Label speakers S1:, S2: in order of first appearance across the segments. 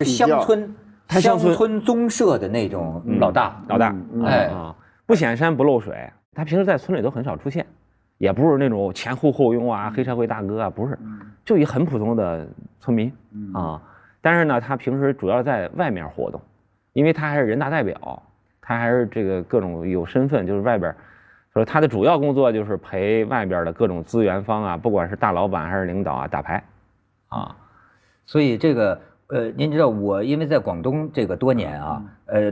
S1: 乡村宗社的那种老大，
S2: 不显山不漏水。他平时在村里都很少出现，也不是那种前呼后拥啊，黑社会大哥啊，不是，就一很普通的村民啊。但是呢，他平时主要在外面活动，因为他还是人大代表，他还是这个各种有身份，就是外边，说他的主要工作就是陪外边的各种资源方啊，不管是大老板还是领导啊，打牌，啊。
S1: 所以这个您知道我因为在广东这个多年啊，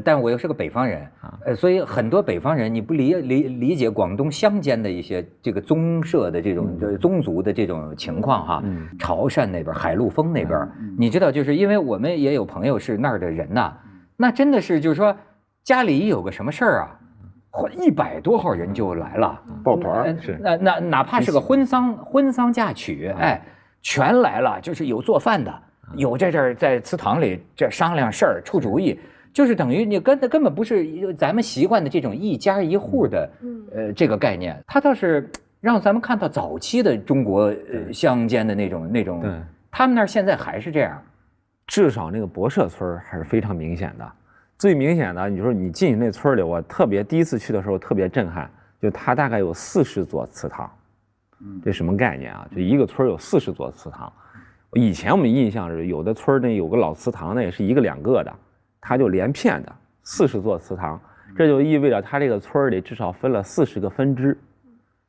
S1: 但我又是个北方人，所以很多北方人你不理解广东乡间的一些这个宗社的这种宗族的这种情况哈，潮汕那边、海陆丰那边，你知道，就是因为我们也有朋友是那儿的人呐，那真的是就是说家里有个什么事儿啊，100多号人就来了，
S3: 抱团
S1: 是那哪怕是个婚丧嫁娶，哎，全来了，就是有做饭的。有这儿在祠堂里这商量事儿出主意，就是等于你根本不是咱们习惯的这种一家一户的这个概念，它倒是让咱们看到早期的中国乡间的那种，他们那儿现在还是这样，
S2: 至少那个博社村还是非常明显的。最明显的，你说你进去那村里，我第一次去的时候特别震撼，就它大概有40座祠堂，这什么概念啊？就一个村有40座祠堂。以前我们印象是有的村内有个老祠堂，那也是1个2个的，它就连片的40座祠堂，这就意味着它这个村里至少分了40个分支，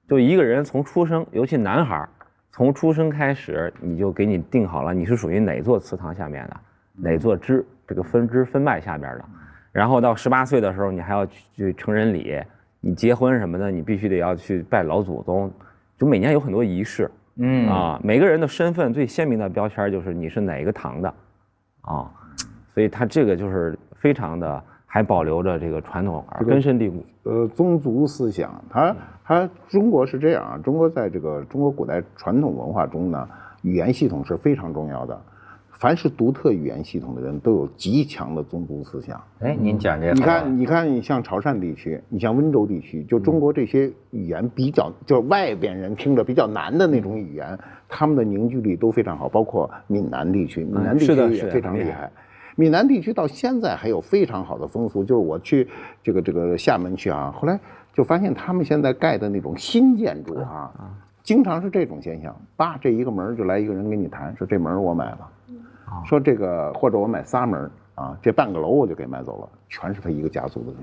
S2: 就一个人从出生，尤其男孩从出生开始，你就给你定好了你是属于哪座祠堂下面的，哪座支这个分支分脉下边的，然后到18岁的时候，你还要去成人礼，你结婚什么的，你必须得要去拜老祖宗，就每年有很多仪式。每个人的身份最鲜明的标签就是你是哪个堂的，啊，所以他这个就是非常的还保留着这个传统根深蒂固。
S3: 宗族思想，中国是这样啊，中国在这个中国古代传统文化中呢，语言系统是非常重要的。凡是独特语言系统的人都有极强的宗族思想。
S1: 哎，您讲这个，
S3: 你看，你像潮汕地区，你像温州地区，就中国这些语言比较，就是外边人听着比较难的那种语言，他们的凝聚力都非常好。包括闽南地区，闽南地区也非常厉害。闽南地区到现在还有非常好的风俗，就是我去这个厦门去啊，后来就发现他们现在盖的那种新建筑啊，经常是这种现象，这一个门就来一个人跟你谈，说这门我买了。说这个或者我买3门啊，这半个楼我就给买走了，全是他一个家族的人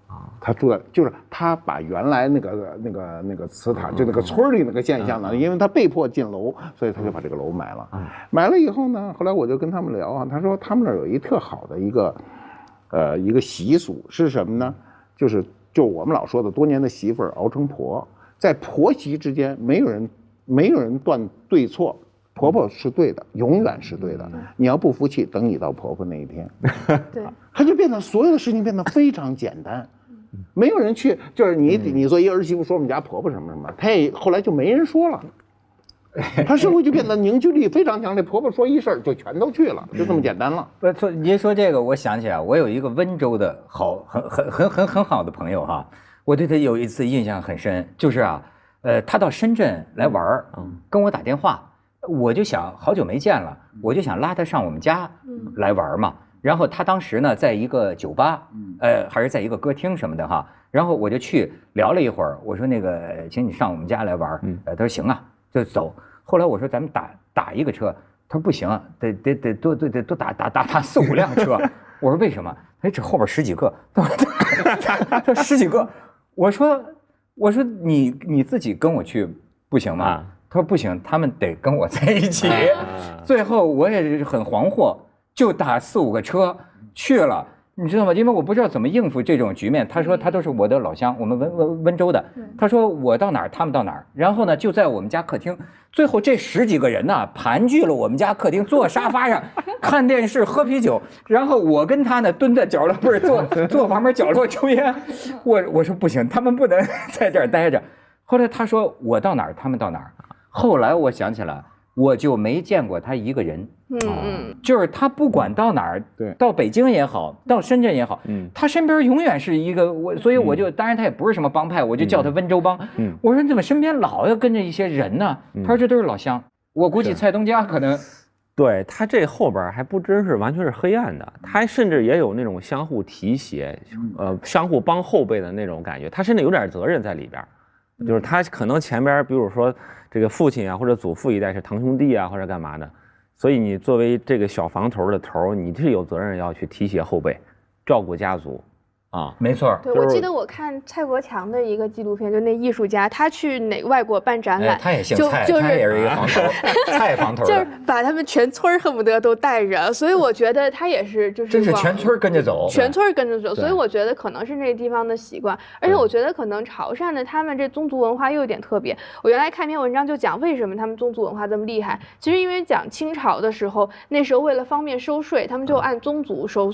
S3: 啊。他住在就是他把原来那个祠堂就那个村里那个现象呢，因为他被迫进楼，所以他就把这个楼买了。买了以后呢，后来我就跟他们聊啊，他说他们那儿有一特好的一个习俗是什么呢？就我们老说的多年的媳妇儿熬成婆，在婆媳之间没有人断对错。婆婆是对的，永远是对的。你要不服气，等你到婆婆那一天。对，她就变得所有的事情变得非常简单，没有人去，就是你做一儿媳妇说我们家婆婆什么什么，她也后来就没人说了。她社会就变得凝聚力非常强，这婆婆说一事儿就全都去了，就这么简单了。
S1: 不错，您说这个，我想起来，我有一个温州的很好的朋友哈，我对他有一次印象很深，就是啊，他到深圳来玩儿，跟我打电话。我就想好久没见了，我就想拉他上我们家来玩嘛。然后他当时呢，在一个酒吧，还是在一个歌厅什么的哈。然后我就去聊了一会儿，我说那个，请你上我们家来玩。他说行啊，就走。后来我说咱们打一个车，他说不行，得多打4、5辆车。我说为什么？哎，这后边10几个，这10几个。我说你自己跟我去不行吗？他说不行，他们得跟我在一起。最后我也是很惶惑，就打4、5个车去了，你知道吗？因为我不知道怎么应付这种局面。他说他都是我的老乡，我们温州的。他说我到哪儿他们到哪儿，然后呢就在我们家客厅。最后这10几个人呢盘踞了我们家客厅，坐沙发上看电视喝啤酒，然后我跟他呢蹲在角落，不是坐旁边角落抽烟。我说不行，他们不能在这儿待着。后来他说我到哪儿他们到哪儿。后来我想起来，我就没见过他一个人。就是他不管到哪儿，到北京也好，到深圳也好，他身边永远是一个所以我就当然他也不是什么帮派，我就叫他温州帮。我说你怎么身边老要跟着一些人呢？他说这都是老乡。我估计蔡东家可能
S2: 对，它这后边还不只是完全是黑暗的，它甚至也有那种相互提携，相互帮后辈的那种感觉，它甚至有点责任在里边。就是他可能前边，比如说这个父亲啊，或者祖父一代是堂兄弟啊，或者干嘛的，所以你作为这个小房头的头，你是有责任要去提携后辈，照顾家族。啊，
S1: 没错。
S4: 对，我记得我看蔡国强的一个纪录片，就那艺术家，他去哪个外国办展览，
S1: 他也姓蔡，他也是一个房头，蔡房头，
S4: 就是把他们全村恨不得都带着，所以我觉得他也是就是
S1: 真是全村跟着走，
S4: 全村跟着走，所以我觉得可能是那个地方的习惯，而且我觉得可能潮汕的他们这宗族文化又有点特别。我原来看一篇文章就讲为什么他们宗族文化这么厉害，其实因为讲清朝的时候，那时候为了方便收税，他们就按宗族收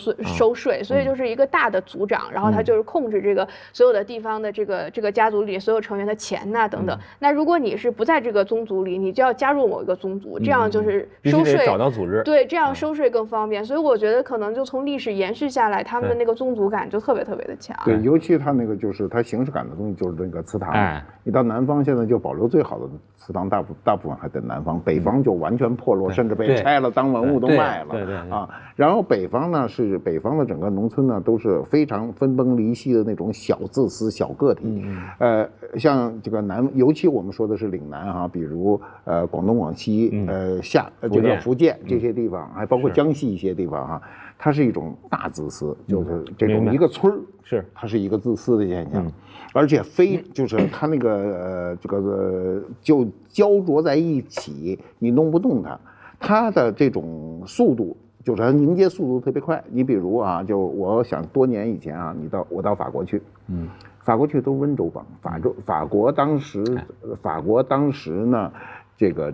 S4: 税，所以就是一个大的族长。然后他就是控制这个所有的地方的这个家族里所有成员的钱呐等等。那如果你是不在这个宗族里，你就要加入某一个宗族，这样就是收税
S2: 找到组织，
S4: 对，这样收税更方便。所以我觉得可能就从历史延续下来，他们的那个宗族感就特别特别的强。
S3: 对，尤其他那个就是他形式感的东西，就是那个祠堂。你到南方现在就保留最好的祠堂，大部分还在南方，北方就完全破落，甚至被拆了当文物都卖了。
S2: 对
S3: 啊，然后北方呢是北方的整个农村呢都是非常分崩离析的那种小自私、小个体。像这个尤其我们说的是岭南哈，比如广东、广西，这个福建这些地方，还包括江西一些地方哈，它是一种大自私，就是这种一个村儿是它是一个自私的现象，而且就是它那个就焦灼在一起，你弄不动它的这种速度。就是它凝结速度特别快。你比如啊，就我想多年以前啊，我到法国去，法国去都是温州帮。法国当时呢，这个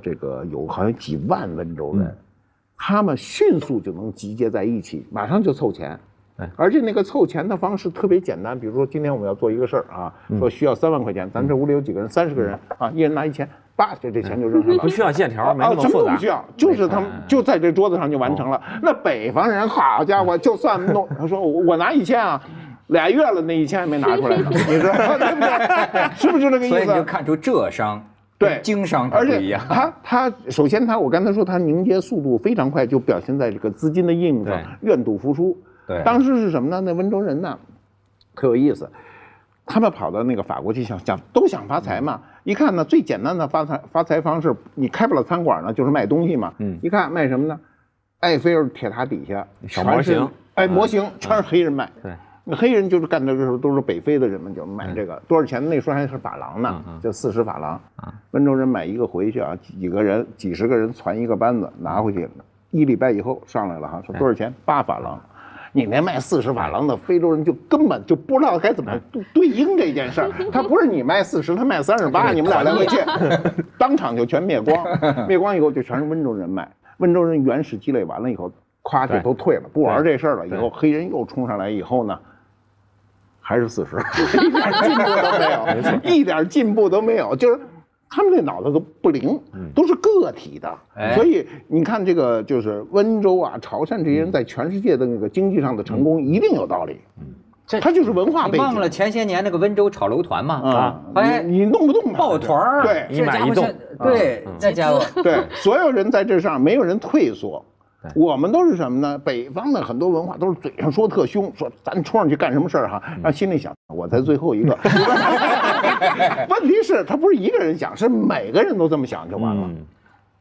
S3: 有好像几万温州人，他们迅速就能集结在一起，马上就凑钱。而且那个凑钱的方式特别简单，比如说今天我们要做一个事儿啊，说需要3万块钱，咱这屋里有几个人，30个人啊，一人拿1000。这钱就扔上了，
S2: 不需要线条，没那么复杂，
S3: 什么都不需要，就是他们就在这桌子上就完成了。那北方人，好家伙，就算弄，他说我拿1000啊，2月了，那1000还没拿出来呢，你知道对不对？是不是这个意思？
S1: 所以你就看出浙商对经商不一样。
S3: 他首先我刚才说他凝结速度非常快，就表现在这个资金的应用上，愿赌服输。
S1: 对，
S3: 当时是什么呢？那温州人呢，可有意思。他们跑到那个法国去都想发财嘛，一看呢最简单的发财方式，你开不了餐馆呢，就是卖东西嘛。一看卖什么呢？埃菲尔铁塔底下
S2: 小模型，
S3: 模型全是黑人卖。
S2: 对，
S3: 那黑人就是干这个时候都是北非的人们就卖这个，多少钱？那时候还是法郎呢，就40法郎。温州人买一个回去啊，几十个人攒一个班子拿回去，1礼拜以后上来了哈，说多少钱？8法郎。你那卖40法郎的非洲人就根本就不知道该怎么对应这件事儿。他不是你卖40，他卖38，你们俩来回去，当场就全灭光。灭光以后就全是温州人卖。温州人原始积累完了以后，夸就都退了，不玩这事儿了。以后黑人又冲上来以后呢，还是40，一点进步都没有，一点进步都没有，就是。他们这脑子都不灵，都是个体的，所以你看这个就是温州啊、潮汕这些人在全世界的那个经济上的成功一定有道理。他就是文化背景。
S1: 你忘了前些年那个温州炒楼团吗？
S3: 你弄不动
S1: 抱团儿，
S3: 对，
S2: 一买一动，
S1: 对，这家伙，
S3: 对，所有人在这上没有人退缩。我们都是什么呢？北方的很多文化都是嘴上说特凶，说咱冲上去干什么事儿哈，然后心里想我才最后一个。问题是他不是一个人想，是每个人都这么想就完了。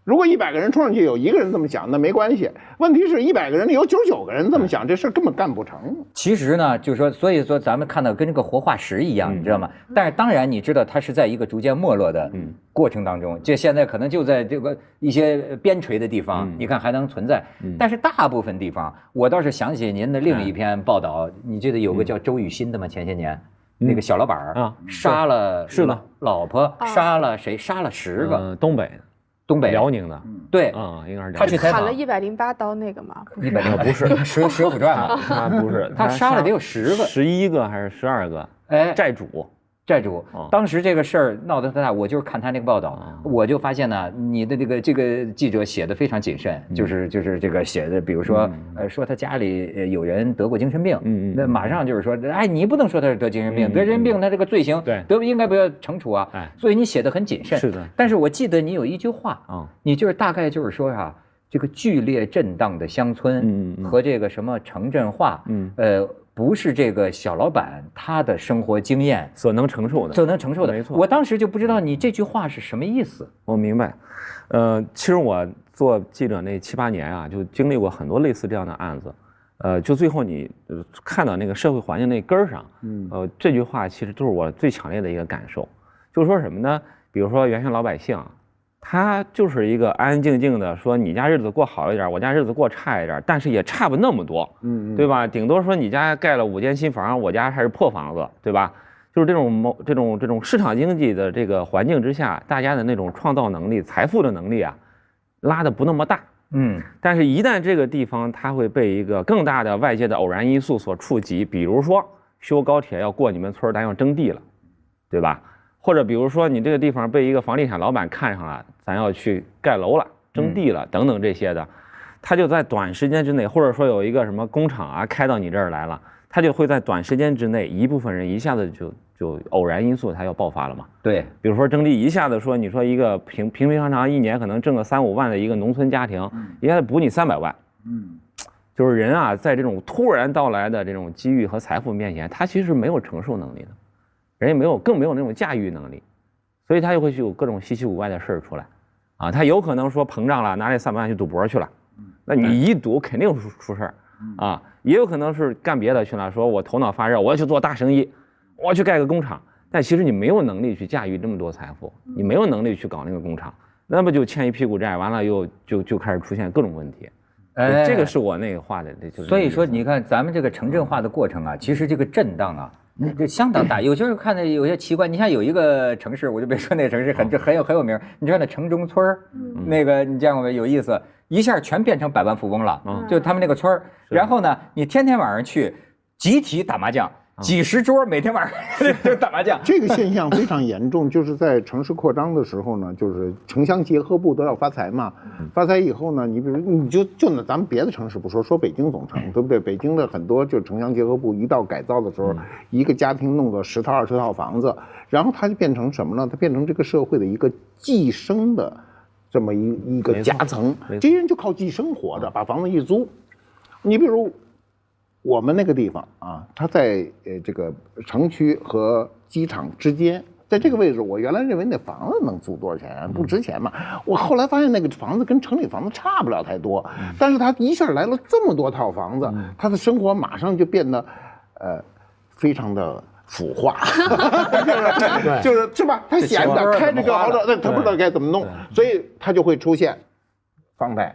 S3: 如果100个人冲上去有1个人这么想，那没关系。问题是100个人里有99个人这么想，这事儿根本干不成。
S1: 其实呢，就是说，所以说咱们看到跟这个活化石一样，你知道吗？但是当然你知道，它是在一个逐渐没落的过程当中，这现在可能就在这个一些边陲的地方，你看还能存在。但是大部分地方，我倒是想起您的另一篇报道，你记得有个叫周雨欣的吗？前些年。那个小老板杀了老婆，杀了谁？杀了10个。东北
S2: 辽宁的，
S1: 对，
S2: 应该是
S1: 他去采访
S4: 砍了108刀那个吗
S1: ？108不是《水浒传》吗？
S2: 他不是，
S1: 他杀了得有10个
S2: ，11个还是12个？债主。当时这个事儿闹得特大，我就是看他那个报道，我就发现呢，你的这个记者写的非常谨慎，就是这个写的，比如说说他家里有人得过精神病，那马上就是说，哎，你不能说他是得精神病，得精神病他这个罪行应该不要惩处啊，所以你写的很谨慎。是的。
S1: 但是我记得你有一句话你就是大概就是说这个剧烈震荡的乡村和这个什么城镇化，不是这个小老板他的生活经验
S2: 所能承受的，
S1: 没错。我当时就不知道你这句话是什么意思。
S2: 我明白，其实我做记者那7、8年啊，就经历过很多类似这样的案子，就最后你看到那个社会环境那根儿上，这句话其实都是我最强烈的一个感受，就是说什么呢？比如说原先老百姓。他就是一个安安静静的说，你家日子过好一点，我家日子过差一点，但是也差不那么多，对吧？顶多说你家盖了5间新房，我家还是破房子，对吧？就是这种市场经济的这个环境之下，大家的那种创造能力、财富的能力啊，拉得不那么大，但是一旦这个地方它会被一个更大的外界的偶然因素所触及，比如说修高铁要过你们村，咱要征地了，对吧？或者比如说你这个地方被一个房地产老板看上了，咱要去盖楼了、征地了等等这些的，他就在短时间之内，或者说有一个什么工厂啊开到你这儿来了，他就会在短时间之内，一部分人一下子就偶然因素他要爆发了嘛。
S1: 对，
S2: 比如说征地一下子说，你说一个平常常一年可能挣个3、5万的一个农村家庭，一下子补你300万，就是人啊，在这种突然到来的这种机遇和财富面前，他其实是没有承受能力的。人也更没有那种驾驭能力，所以他就会去有各种稀奇古怪的事儿出来，啊，他有可能说膨胀了，拿这300万去赌博去了，那你一赌肯定出事儿，啊，也有可能是干别的去了，说我头脑发热，我要去做大生意，我要去盖个工厂，但其实你没有能力去驾驭这么多财富，你没有能力去搞那个工厂，那么就欠一屁股债，完了又就开始出现各种问题。这个是我那个话的，
S1: 所以说你看咱们这个城镇化的过程啊，其实这个震荡啊。这相当大，有些时候看的有些奇怪。你像有一个城市，我就别说那个城市很有名，你知道那城中村那个你见过没？有意思，一下全变成百万富翁了，就他们那个村然后呢，你天天晚上去集体打麻将。几十桌，每天晚上就打麻将。
S3: 这个现象非常严重，就是在城市扩张的时候呢，就是城乡结合部都要发财嘛。发财以后呢，你比如你就那咱们别的城市不说北京总城，对不对？北京的很多就城乡结合部一到改造的时候，一个家庭弄个10套20套房子，然后它就变成什么呢？它变成这个社会的一个寄生的这么一个夹层，这些人就靠寄生活着，把房子一租。你比如。我们那个地方啊，它在这个城区和机场之间，在这个位置，我原来认为那房子能租多少钱？不值钱嘛。我后来发现那个房子跟城里房子差不了太多，但是他一下来了这么多套房子，他的生活马上就变得非常的腐化，就是吧？他闲的开这个豪车，他不知道该怎么弄，所以他就会出现房贷。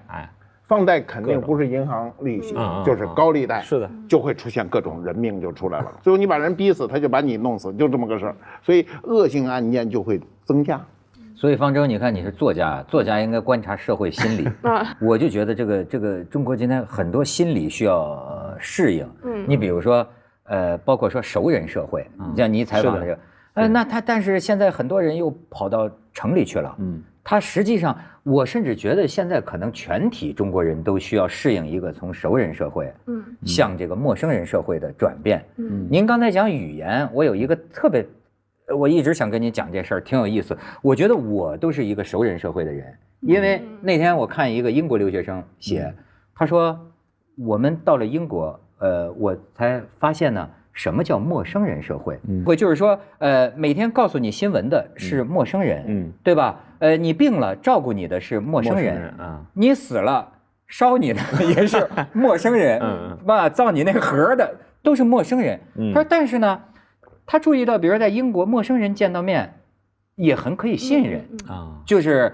S3: 放贷肯定不是银行利息，就是高利贷，
S2: 是的，
S3: 就会出现各种人命就出来了。最后你把人逼死，他就把你弄死，就这么个事儿。所以恶性案件就会增加。
S1: 所以方舟，你看你是作家，作家应该观察社会心理。我就觉得这个中国今天很多心理需要适应。你比如说包括说熟人社会，像你采访的这个，那但是现在很多人又跑到城里去了。他实际上，我甚至觉得现在可能全体中国人都需要适应一个从熟人社会，向这个陌生人社会的转变。您刚才讲语言，我有一个特别，我一直想跟你讲这事儿，挺有意思。我觉得我都是一个熟人社会的人，因为那天我看一个英国留学生写，他说我们到了英国，我才发现呢。什么叫陌生人社会？会就是说，每天告诉你新闻的是陌生人，对吧？你病了照顾你的是陌生人啊，你死了烧你的也是陌生人，造你那个盒的都是陌生人。他说，但是呢，他注意到，比如在英国，陌生人见到面也很可以信任啊，就是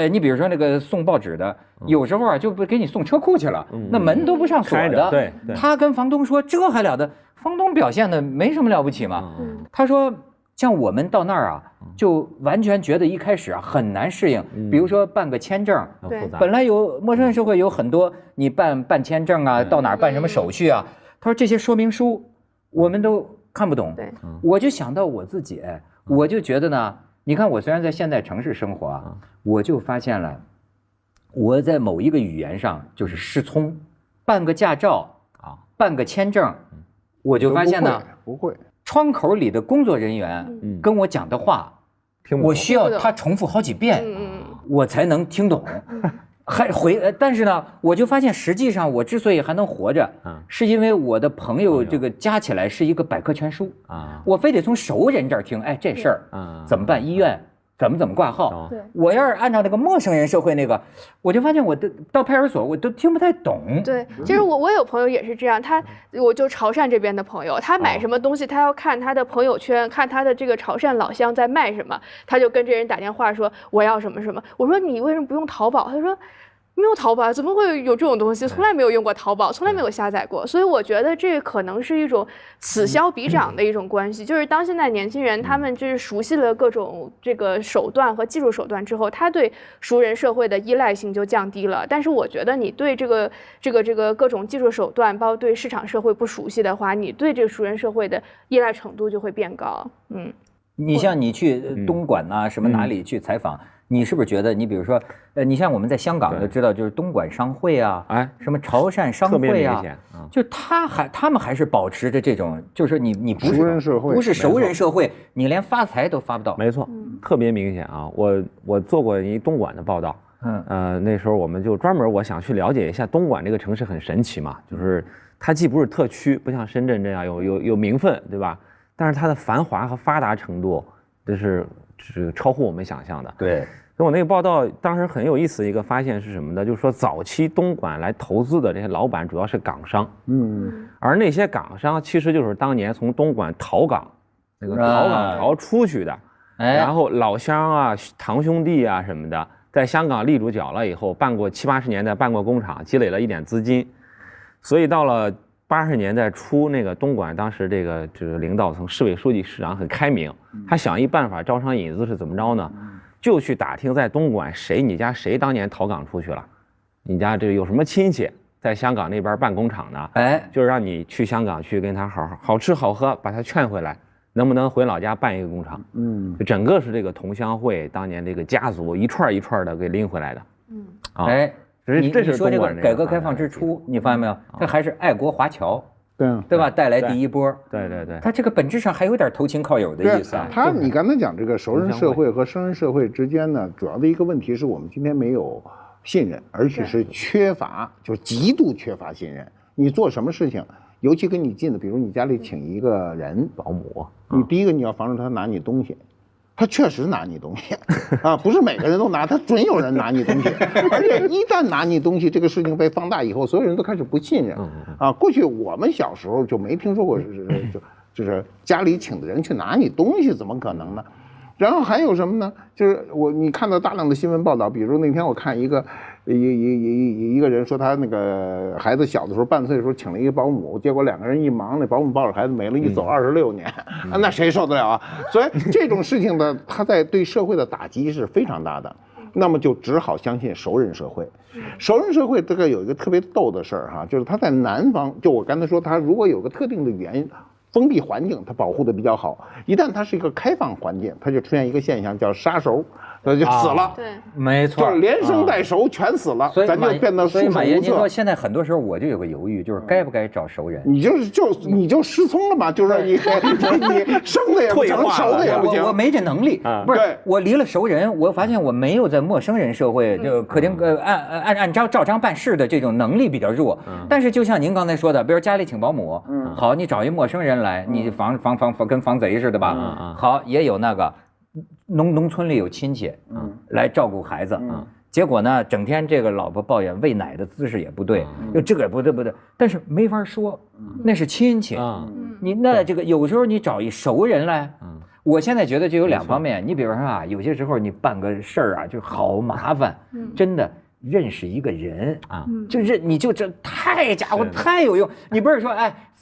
S1: 你比如说那个送报纸的，有时候啊就不给你送车库去了，那门都不上锁的。
S2: 对，
S1: 他跟房东说这还了得，房东表现的没什么了不起嘛。他说像我们到那儿啊，就完全觉得一开始啊很难适应。比如说办个签证，本来有陌生人社会有很多，你办签证啊，到哪儿办什么手续啊，他说这些说明书我们都看不懂。我就想到我自己，我就觉得呢。你看，我虽然在现代城市生活啊，我就发现了，我在某一个语言上就是失聪，办个驾照啊，办个签证，我就发现呢，
S3: 不会，
S1: 窗口里的工作人员跟我讲的话，我需要他重复好几遍，我才能听懂。但是呢，我就发现实际上我之所以还能活着，是因为我的朋友这个加起来是一个百科全书啊，我非得从熟人这儿听，哎，这事儿怎么办？医院怎么挂号？对，我要是按照那个陌生人社会那个，我就发现我到派出所我都听不太懂。
S4: 对，其实我有朋友也是这样，我就潮汕这边的朋友，他买什么东西，他要看他的朋友圈，看他的这个潮汕老乡在卖什么，他就跟这人打电话说我要什么什么。我说你为什么不用淘宝？他说没有淘宝，怎么会有这种东西？从来没有用过淘宝，从来没有下载过。所以我觉得这可能是一种此消彼长的一种关系，就是当现在年轻人他们就是熟悉了各种这个手段和技术手段之后，他对熟人社会的依赖性就降低了。但是我觉得你对这个各种技术手段，包括对市场社会不熟悉的话，你对这个熟人社会的依赖程度就会变高。
S1: 你像你去东莞呐，什么哪里去采访？你是不是觉得，你比如说，你像我们在香港就知道，就是东莞商会啊，什么潮汕商会啊，就他们还是保持着这种，就是说你不是
S3: 熟人社会，
S1: 不是熟人社会，你连发财都发不到。
S2: 没错，特别明显啊！我做过一东莞的报道，那时候我们就专门我想去了解一下东莞这个城市很神奇嘛，就是它既不是特区，不像深圳这样有名分，对吧？但是它的繁华和发达程度，这是超乎我们想象的。
S1: 对。
S2: 所以我那个报道当时很有意思的一个发现是什么呢？就是说早期东莞来投资的这些老板主要是港商，而那些港商其实就是当年从东莞逃港，那个逃港潮出去的，然后老乡啊、堂兄弟啊什么的，在香港立住脚了以后，办过70、80年代办过工厂，积累了一点资金，所以到了80年代初，那个东莞当时这个领导层、市委书记、市长很开明，他想一办法招商引资是怎么着呢？就去打听在东莞你家谁当年逃港出去了，你家这有什么亲戚在香港那边办工厂呢？就是让你去香港去跟他好吃好喝，把他劝回来，能不能回老家办一个工厂？就整个是这个同乡会当年这个家族一串一串的给拎回来的。
S1: 这是说这个改革开放之初，你发现没有？这还是爱国华侨。对吧？带来第一波，
S2: 对，
S1: 他这个本质上还有点投亲靠友的意思啊。
S3: 你刚才讲这个熟人社会和生人社会之间呢，主要的一个问题是我们今天没有信任，而且是缺乏，就是极度缺乏信任。你做什么事情，尤其跟你近的，比如你家里请一个人保姆，你第一个你要防止他拿你东西。他确实拿你东西啊，不是每个人都拿，他准有人拿你东西，而且一旦拿你东西，这个事情被放大以后，所有人都开始不信任啊。过去我们小时候就没听说过就是家里请的人去拿你东西，怎么可能呢？然后还有什么呢？就是你看到大量的新闻报道，比如那天我看一个人说他那个孩子小的时候半岁的时候请了一个保姆，结果2个人一忙，那保姆抱着孩子没了，一走26年，那谁受得了啊？所以这种事情呢，他在对社会的打击是非常大的。那么就只好相信熟人社会。熟人社会这个有一个特别逗的事儿哈，就是他在南方，就我刚才说，他如果有个特定的语言封闭环境，它保护的比较好。一旦它是一个开放环境，它就出现一个现象叫杀熟，它就死了。
S4: 对，
S1: 没错，
S3: 就是连生带熟全死了，咱就变得束手无策。
S1: 马爷，您说现在很多时候我就有个犹豫，就是该不该找熟人？
S3: 你就失聪了嘛，就是你生的也不成，熟的也不行。
S1: 我没这能力，不是我离了熟人，我发现我没有在陌生人社会就肯定按照章办事的这种能力比较弱。但是就像您刚才说的，比如家里请保姆，好，你找一陌生人来，你跟防贼似的吧？好，也有那个农村里有亲戚，来照顾孩子，结果呢，整天这个老婆抱怨喂奶的姿势也不对，又这个也不对，但是没法说，那是亲戚，你那这个有时候你找一熟人来，我现在觉得就有2方面，你比如说啊，有些时候你办个事儿啊，就好麻烦，真的。认识一个人啊，就是你就这家伙太有用。你不是说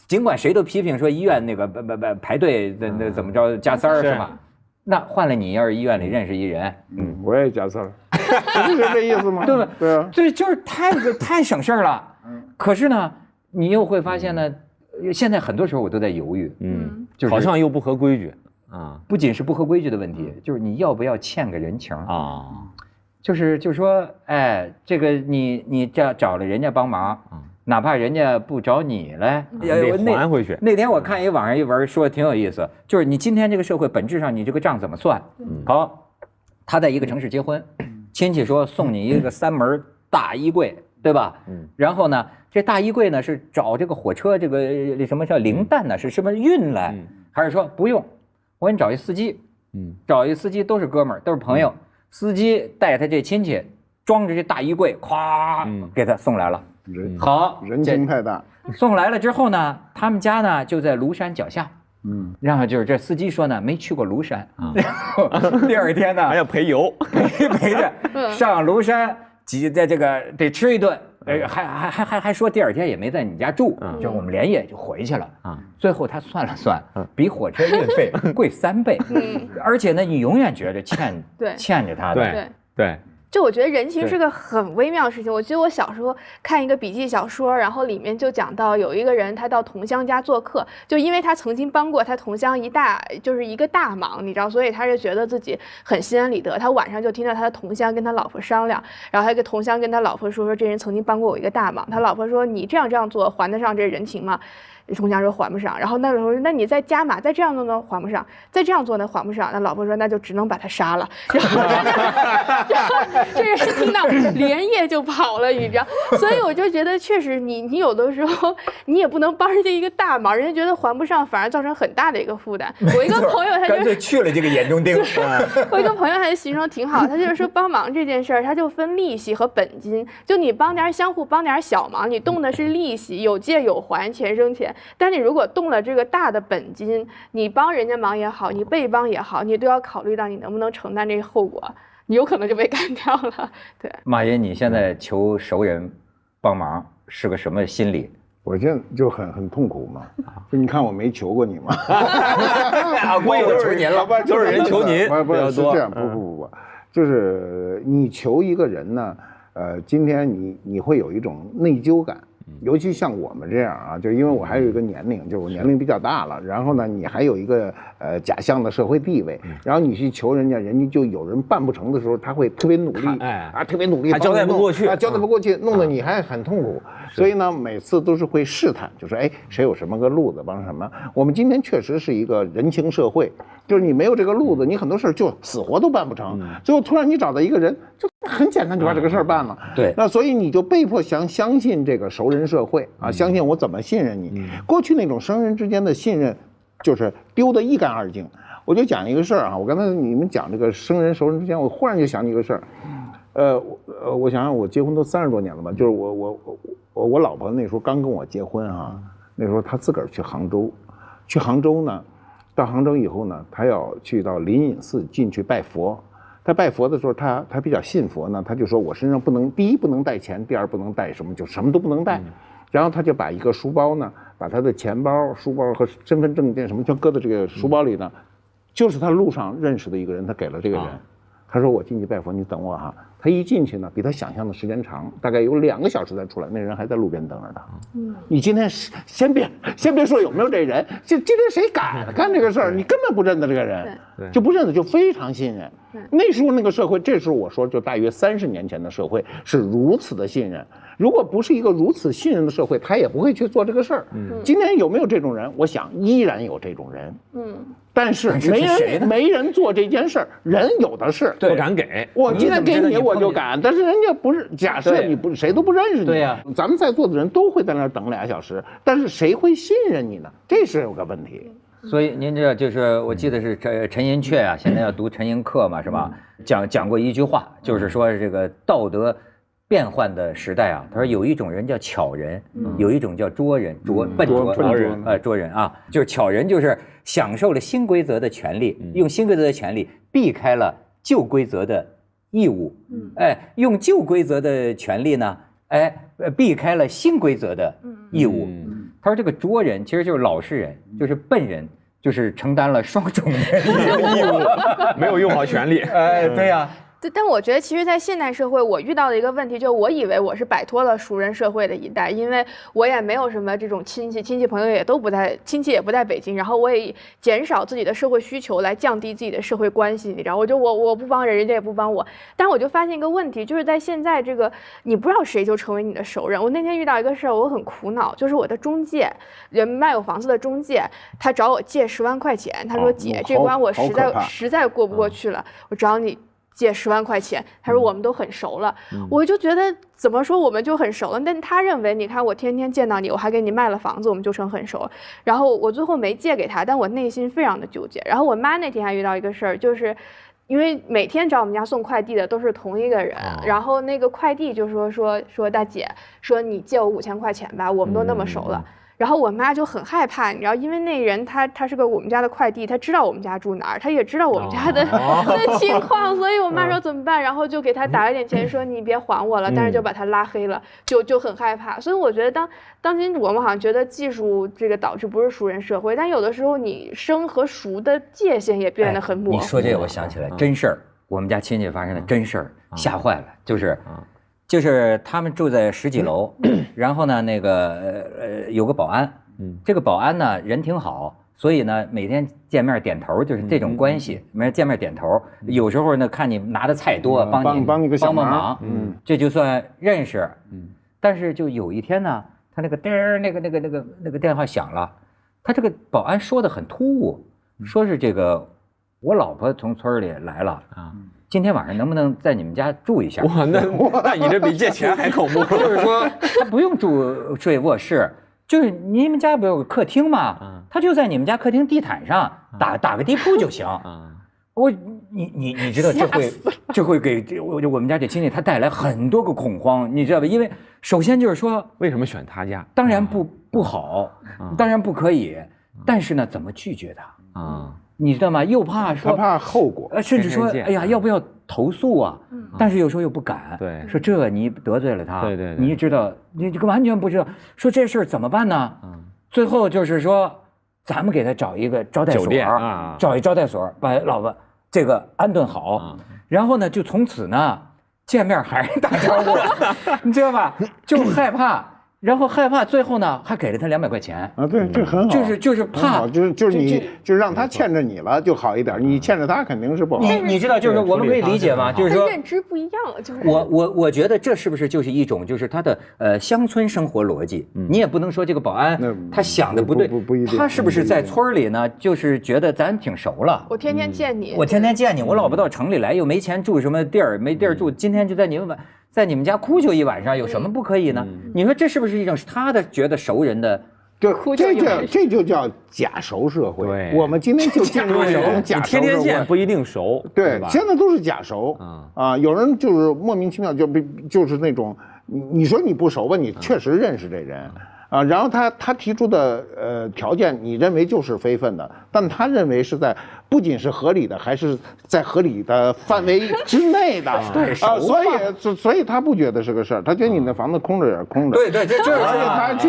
S1: 尽管谁都批评说医院那个排队那怎么着加塞儿是吧？那换了你要是医院里认识一人，
S3: 我也加塞儿，不是这意思吗？
S1: 对吧？
S3: 对啊，
S1: 对，就是太省事儿了。可是呢，你又会发现呢，现在很多时候我都在犹豫，
S2: 就是好像又不合规矩啊。
S1: 不仅是不合规矩的问题，就是你要不要欠个人情啊？就是说，这个你找了人家帮忙，哪怕人家不找你来，
S2: 得还回去。
S1: 那天我看网上一文说的挺有意思，就是你今天这个社会本质上你这个账怎么算？好，他在一个城市结婚，亲戚说送你一个3门大衣柜，对吧？然后呢，这大衣柜呢是找这个火车这个什么叫零蛋呢？是什么运来，还是说不用？我给你找一司机，找一司机都是哥们儿，都是朋友，司机带他这亲戚装着这大衣柜，咵给他送来了。好，
S3: 人情太大。
S1: 送来了之后呢，他们家呢就在庐山脚下。然后就是这司机说呢，没去过庐山啊。然后第二天呢，
S2: 还要陪游，
S1: 陪着上庐山，在这个得吃一顿，还说第二天也没在你家住，就我们连夜就回去了啊。最后他算了算，比火车运费贵3倍，而且呢，你永远觉得欠着他的，
S2: 对。
S4: 就我觉得人情是个很微妙的事情。我记得我小时候看一个笔记小说，然后里面就讲到有一个人他到同乡家做客，就因为他曾经帮过他同乡一个大忙，你知道，所以他就觉得自己很心安理得。他晚上就听到他的同乡跟他老婆商量，然后他跟同乡跟他老婆说这人曾经帮过我一个大忙。他老婆说你这样做还得上这人情吗？同乡说还不上，然后那时候那你再加码，再这样做呢还不上，再这样做呢还不上。那老婆说那就只能把他杀了。然后这人听到连夜就跑了，你知道。所以我就觉得确实你有的时候你也不能帮人家一个大忙，人家觉得还不上，反而造成很大的一个负担。我一个朋友他就
S1: 干脆去了这个眼中钉。
S4: 我一个朋友他就形容挺好，他就是说帮忙这件事儿，他就分利息和本金，就你相互帮点小忙，你动的是利息，有借有还，钱生钱。但你如果动了这个大的本金，你帮人家忙也好，你被帮也好，你都要考虑到你能不能承担这个后果，你有可能就被干掉了。对，
S1: 马爷，你现在求熟人帮忙是个什么心理？
S3: 我现在就很痛苦嘛，就你看我没求过你嘛，
S2: 我也都求您了，都是人求您，
S3: 不是这样，不，就是你求一个人呢，今天你会有一种内疚感。尤其像我们这样啊，就因为我还有一个年龄，就是我年龄比较大了，然后呢，你还有一个假象的社会地位，然后你去求人家，人家就有人办不成的时候，他会特别努力，特别努力，
S2: 还交代不过去，
S3: 交代不过去，弄得你还很痛苦。所以呢，每次都是会试探，就说谁有什么个路子帮什么。我们今天确实是一个人情社会，就是你没有这个路子，你很多事儿就死活都办不成。最后突然你找到一个人，就很简单就把这个事儿办了。
S1: 对，
S3: 那所以你就被迫相信这个熟人社会啊，相信我怎么信任你。过去那种生人之间的信任，就是丢得一干二净。我就讲一个事儿啊，我刚才你们讲这个生人熟人之间，我忽然就想起一个事儿。我想想，我结婚都30多年了吧，就是我老婆那时候刚跟我结婚啊，那时候她自个儿去杭州呢，到杭州以后呢，她要去到灵隐寺进去拜佛。她拜佛的时候，她比较信佛呢，她就说我身上第一不能带钱，第二不能带什么，就什么都不能带。然后她就把一个书包呢，把她的钱包、书包和身份证件什么就搁在这个书包里呢，就是她路上认识的一个人，她给了这个人。他说我进去拜佛，你等我哈。他一进去呢，比他想象的时间长，大概有2个小时才出来。那人还在路边等着他。你今天先别说有没有这人，今天谁敢干这个事儿？你根本不认得这个人，就不认得，就非常信任。那时候那个社会，这时候我说就大约30年前的社会是如此的信任。如果不是一个如此信任的社会，他也不会去做这个事儿。今天有没有这种人？我想依然有这种人。但是没人做这件事儿，人有的是，
S2: 不敢给。
S3: 我今天给你我就敢，但是人家不是。假设你不谁都不认识你，
S1: 对呀，
S3: 咱们在座的人都会在那儿等2小时，但是谁会信任你呢？这是有个问题。
S1: 所以您这就是我记得是陈寅恪啊，现在要读陈寅恪嘛，是吧？讲过一句话，就是说这个道德变换的时代啊，他说有一种人叫巧人，有一种叫拙人，笨拙人啊，就是巧人就是享受了新规则的权利，用新规则的权利避开了旧规则的义务，用旧规则的权利呢，避开了新规则的义务。他说这个拙人其实就是老实人，就是笨人，就是承担了双重的义务，
S2: 没有用好权利。
S1: 对呀。
S4: 但我觉得，其实，在现代社会，我遇到的一个问题，就是我以为我是摆脱了熟人社会的一代，因为我也没有什么这种亲戚朋友也都不在，亲戚也不在北京，然后我也以减少自己的社会需求来降低自己的社会关系，你知道，我不帮人，人家也不帮我。但我就发现一个问题，就是在现在这个，你不知道谁就成为你的熟人。我那天遇到一个事儿，我很苦恼，就是我的中介，人卖我房子的中介，他找我借10万块钱，他说姐，这关我实在过不过去了，我找你借10万块钱，他说我们都很熟了，我就觉得怎么说我们就很熟了，但他认为你看我天天见到你，我还给你卖了房子，我们就成很熟了。然后我最后没借给他，但我内心非常的纠结。然后我妈那天还遇到一个事儿，就是因为每天找我们家送快递的都是同一个人，然后那个快递就说大姐，说你借我5000块钱吧，我们都那么熟了。然后我妈就很害怕，你知道，因为那人他是个我们家的快递，他知道我们家住哪儿，他也知道我们家的情况，所以我妈说怎么办，然后就给他打了点钱，说你别还我了，但是就把他拉黑了，就很害怕。所以我觉得当今我们好像觉得技术这个导致不是熟人社会，但有的时候你生和熟的界限也变得很模糊。
S1: 你说这个我想起来真事儿，我们家亲戚发生的真事儿，吓坏了，就是他们住在10几楼，然后呢，那个有个保安，这个保安呢人挺好，所以呢每天见面点头，就是这种关系，每天见面点头，有时候呢看你拿的菜多，帮你帮忙，这就算认识，但是就有一天呢，他那个叮儿那个电话响了，他这个保安说的很突兀，说是这个我老婆从村里来了啊。今天晚上能不能在你们家住一下？哇，
S2: 那你这比借钱还恐怖。
S1: 就是说他不用睡卧室，就是你们家不有个客厅吗？他就在你们家客厅地毯上打个地铺就行。你知道这会给我们家这亲戚他带来很多个恐慌，你知道吧？因为首先就是说
S2: 为什么选他家？
S1: 当然不好，当然不可以，但是呢，怎么拒绝他啊？你知道吗？又怕说
S3: 他怕后果，
S1: 甚至说，哎呀，要不要投诉啊？但是有时候又不敢。
S2: 对，
S1: 说这你得罪了他，
S2: 对，
S1: 你知道，你这个完全不知道。说这事儿怎么办呢？最后就是说，咱们给他找一个招待所，找一招待所，把老婆这个安顿好，然后呢，就从此呢，见面还是打招呼，你知道吧？就害怕。然后害怕，最后呢还给了他200块钱
S3: 啊！对，这很好，
S1: 就是怕，
S3: 就是你就让他欠着你了就好一点，你欠着他肯定是不好。
S1: 你知道，就是我们可以理解吗？就是说
S4: 认知不一样了，就是
S1: 我觉得这是不是就是一种就是他的乡村生活逻辑？你也不能说这个保安他想的不对，
S3: 不一定，
S1: 他是不是在村里呢？就是觉得咱挺熟了，
S4: 我天天见你，
S1: 我老婆到城里来又没钱住什么地儿，没地儿住，今天就在你们家哭就一晚上，有什么不可以呢？你说这是不是一种他的觉得熟人的？
S3: 这就叫假熟社会。
S2: 对，
S3: 我们今天就进入这种假熟社会。
S2: 天天见不一定熟，
S3: 对，现在都是假熟啊！有人就是莫名其妙就是那种，你说你不熟吧，你确实认识这人。啊，然后他提出的条件，你认为就是非分的，但他认为是在不仅是合理的，还是在合理的范围之内的。
S1: 对啊，
S3: 所以他不觉得是个事儿，他觉得你那房子空着也是空着。
S1: 对，这就是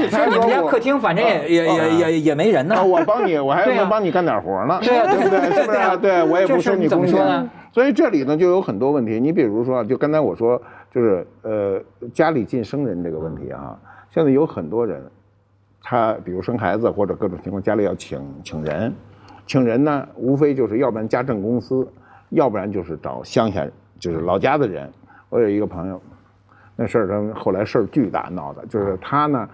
S1: 他你们家客厅反正也没人呢。
S3: 我帮你，我还能帮你干点活呢。对不对？是不是？对，我也不收你工钱。所以这里呢就有很多问题。你比如说，就刚才我说，就是家里进生人这个问题啊。现在有很多人，他比如生孩子或者各种情况，家里要请人，请人呢，无非就是要不然家政公司，要不然就是找乡下就是老家的人。我有一个朋友，那事儿他后来事儿巨大闹的，就是他呢，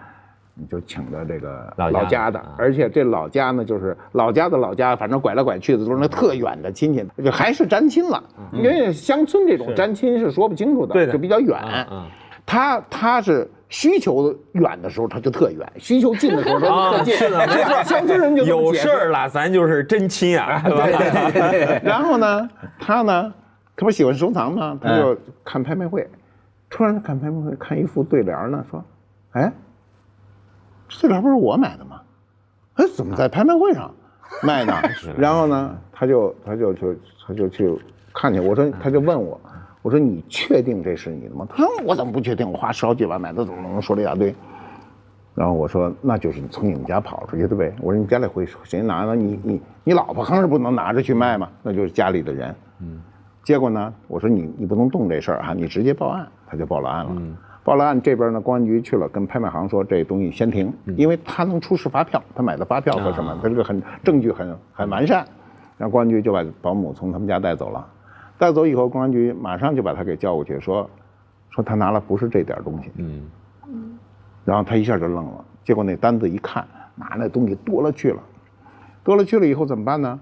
S3: 你就请的这个老家的，而且这老家呢，就是老家的老家，反正拐来拐去的都是那特远的亲戚，就还是沾亲了。因为乡村这种沾亲是说不清楚的，就比较远。他是。需求远的时候他就特远，需求近的时候他就特近。没错，乡村人就
S2: 有事儿了，咱就是真亲啊。
S3: 对。然后呢，他不喜欢收藏吗？他就看拍卖会，突然看拍卖会看一副对联呢，说：“哎，这对联不是我买的吗？哎，怎么在拍卖会上卖呢？”然后呢，他就去看去。他就问我。我说你确定这是你的吗？他说我怎么不确定？我花10好几万买的，怎么能说了一大堆？然后我说那就是从你们家跑出去的呗。我说你家里会谁拿呢？你老婆还是不能拿着去卖嘛？那就是家里的人。结果呢，我说你不能动这事儿啊，你直接报案。他就报了案了。报了案这边呢，公安局去了，跟拍卖行说这东西先停，因为他能出示发票，他买的发票和什么，他这个证据很完善。然后公安局就把保姆从他们家带走了。带走以后，公安局马上就把他给叫过去，说他拿了不是这点东西。然后他一下就愣了。结果那单子一看，那东西多了去了。多了去了以后怎么办呢？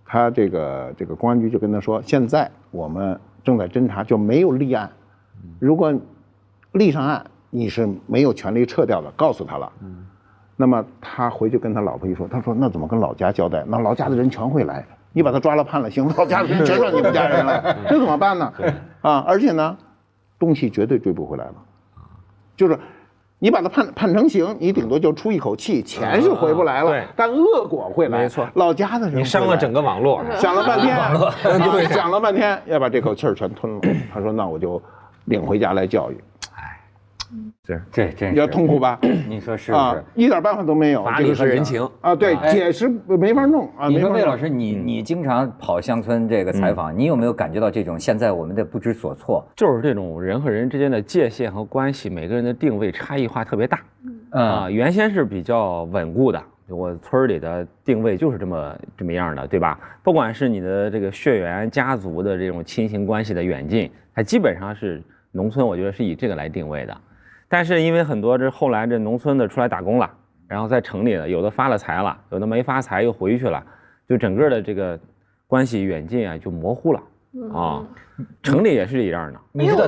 S3: 他这个公安局就跟他说，现在我们正在侦查，就没有立案。如果立上案，你是没有权利撤掉的，告诉他了。那么他回去跟他老婆一说，他说那怎么跟老家交代？那老家的人全会来，你把他抓了判了刑，老家的人全让你们家人了，这怎么办呢？啊，而且呢，东西绝对追不回来了，就是你把他判成刑，你顶多就出一口气，钱是回不来了，但恶果会来。
S2: 没错，
S3: 老家的人
S2: 你伤了整个网络，
S3: 想了半天，对，想了半天要把这口气儿全吞了。他说那我就领回家来教育。
S1: 这真是
S3: 要痛苦吧？
S1: 你说是不是？
S3: 一点办法都没有，
S2: 法理和人情
S3: 啊，对，解释没法弄啊。
S1: 你说魏老师，你经常跑乡村这个采访，你有没有感觉到这种现在我们的不知所措？
S2: 就是这种人和人之间的界限和关系，每个人的定位差异化特别大。原先是比较稳固的，我村里的定位就是这么样的，对吧？不管是你的这个血缘家族的这种亲情关系的远近，它基本上是农村，我觉得是以这个来定位的。但是因为很多后来这农村的出来打工了，然后在城里的有的发了财了，有的没发财又回去了，就整个的这个关系远近啊就模糊了啊。城里也是一样的。
S1: 你知道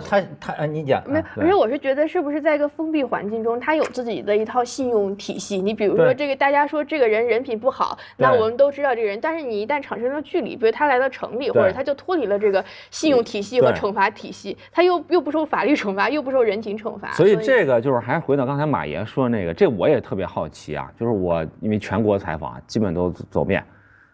S1: 你讲
S4: 没有？而且我是觉得，是不是在一个封闭环境中，他有自己的一套信用体系？你比如说这个，大家说这个人人品不好，那我们都知道这个人，但是你一旦产生了距离，比如他来到城里，或者他就脱离了这个信用体系和惩罚体系，他又不受法律惩罚，又不受人情惩罚。
S2: 所以这个就是还回到刚才马爷说的那个，这我也特别好奇啊，就是我因为全国采访基本都走遍，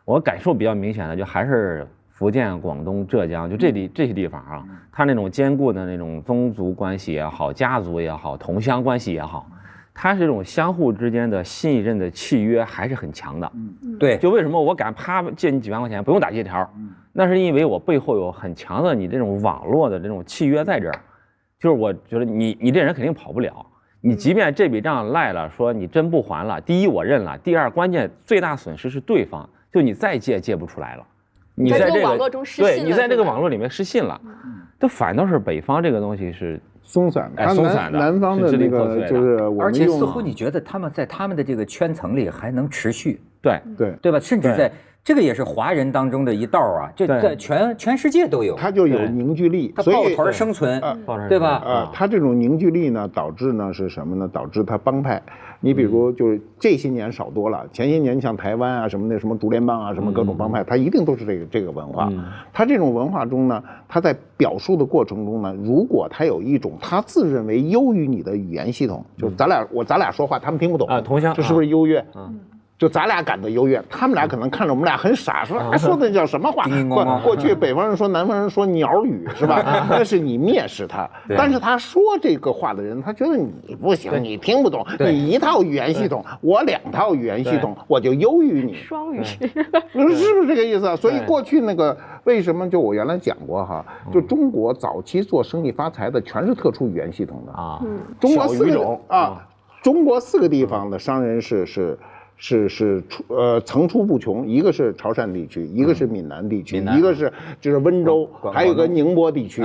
S2: 我感受比较明显的就还是福建、广东、浙江，就这些地方啊，它那种坚固的那种宗族关系也好，家族也好，同乡关系也好，它是这种相互之间的信任的契约还是很强的。
S1: 对，
S2: 就为什么我敢啪借你几万块钱不用打借条，那是因为我背后有很强的你这种网络的这种契约在这儿，就是我觉得你这人肯定跑不了。你即便这笔账赖了，说你真不还了，第一我认了，第二关键最大损失是对方，就你再借不出来了。你在这个
S4: 网络中失信了，
S2: 对，你在这个网络里面失信了，这反倒是北方这个东西是
S3: 松散，
S2: 松散的，
S3: 南方的那个就是我们
S1: 而且似乎你觉得他们在他们的这个圈层里还能持续，对吧？甚至在这个也是华人当中的一道啊，就在全世界都有，
S3: 它就有凝聚力，
S1: 它抱团生存，对吧？
S3: 它这种凝聚力呢，导致呢是什么呢？导致它帮派。你比如就是这些年少多了，前些年像台湾啊什么的，什么竹联帮啊，什么各种帮派，它一定都是这个文化。它这种文化中呢，它在表述的过程中呢，如果它有一种他自认为优于你的语言系统，就咱俩说话他们听不懂
S2: 啊，同乡，
S3: 这是不是优越？就咱俩感到优越，他们俩可能看着我们俩很傻，说的叫什么话？过去北方人说南方人说鸟语是吧？那是你蔑视他，但是他说这个话的人，他觉得你不行，你听不懂，你一套语言系统，我两套语言系统，我就优于你。
S4: 双语是
S3: 不是这个意思？所以过去那个为什么就我原来讲过哈，就中国早期做生意发财的全是特殊语言系统的啊，中国4个地方的商人是层出不穷，一个是潮汕地区，一个是闽南地区，一个是就是温州，还有一个宁波地区。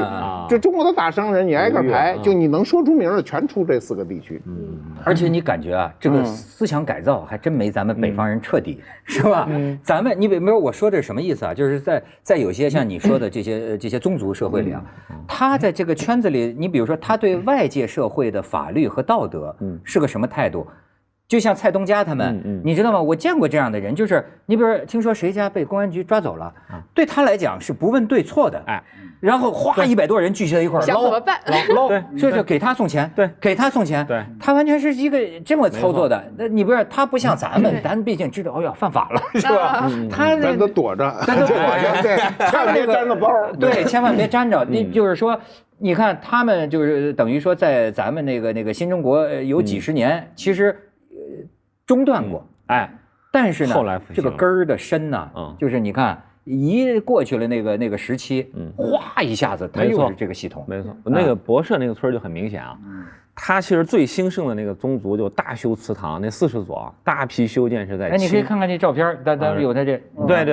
S3: 这中国的大商人，你挨个排，就你能说出名的全出这4个地区。
S1: 而且你感觉啊，这个思想改造还真没咱们北方人彻底，是吧？咱们你比如我说的是什么意思啊？就是在有些像你说的这些宗族社会里啊，他在这个圈子里，你比如说他对外界社会的法律和道德，是个什么态度？就像蔡东家他们，你知道吗？我见过这样的人，就是你比如说听说谁家被公安局抓走了，对他来讲是不问对错的，然后哗100多人聚集在一块儿
S4: 想怎么办？
S1: 捞，就给他送钱，给他送钱，他完全是一个这么操作的。那你不是他不像咱们，咱毕竟知道，哎呀犯法了，是吧？
S3: 咱都躲着，对，千万别沾着包，
S1: 对，千万别沾着。你就是说，你看他们就是等于说在咱们那个新中国有几十年，其实中断过，但是呢，
S2: 后来
S1: 这个根儿的深呢，就是你看一过去了那个时期，哗一下子它又是这个系统，
S2: 没错。那个博社那个村就很明显啊，它其实最兴盛的那个宗族就大修祠堂，那40所大批修建是在。
S1: 你可以看看这照片，咱有他这，
S2: 对，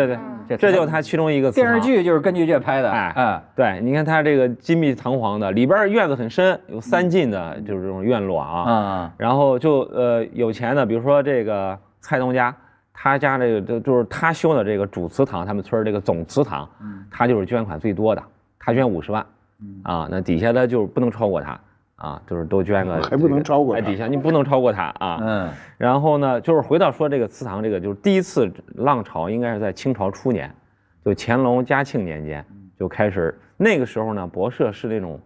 S2: 这就是它其中一个祠堂。
S1: 电视剧就是根据这拍的，
S2: 对，你看它这个金碧堂皇的，里边院子很深，有3进的，就是这种院落啊，然后就有钱的，比如说这个蔡东家。他家这个就是他修的这个主祠堂，他们村这个总祠堂，他就是捐款最多的。他捐50万，啊，那底下的就不能超过他。啊，就是都捐个，
S3: 还不能超过他，
S2: 底下你不能超过他啊。然后呢，就是回到说这个祠堂，这个就是第一次浪潮，应该是在清朝初年，就乾隆、嘉庆年间就开始。那个时候呢，博社是那种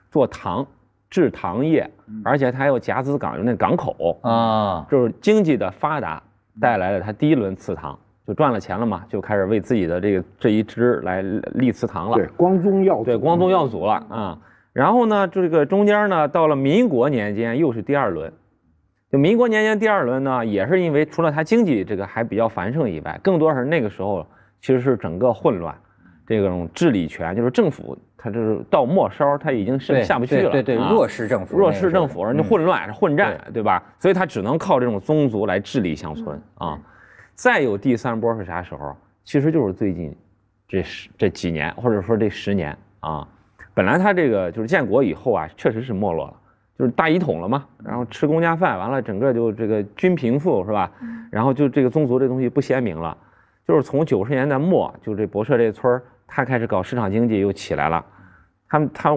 S2: 做糖、制糖业，而且它还有甲子港，有那港口啊，就是经济的发达带来了它第一轮祠堂，就赚了钱了嘛，就开始为自己的这一支来立祠堂了。
S3: 对，光宗耀祖。
S2: 对，光宗耀祖了啊。然后呢，这个中间呢，到了民国年间又是第二轮，就民国年间第二轮呢，也是因为除了它经济这个还比较繁盛以外，更多是那个时候其实是整个混乱，这种治理权就是政府，它就是到末梢它已经是下不去了，
S1: 对，弱势政府，
S2: 人家混乱混战，对吧？所以它只能靠这种宗族来治理乡村啊。再有第三波是啥时候？其实就是最近这几年，或者说这10年啊。本来他这个就是建国以后啊，确实是没落了，就是大一统了嘛，然后吃公家饭，完了整个就这个均贫富是吧？然后就这个宗族这东西不鲜明了，就是从90年代末，就这博社这村他开始搞市场经济又起来了。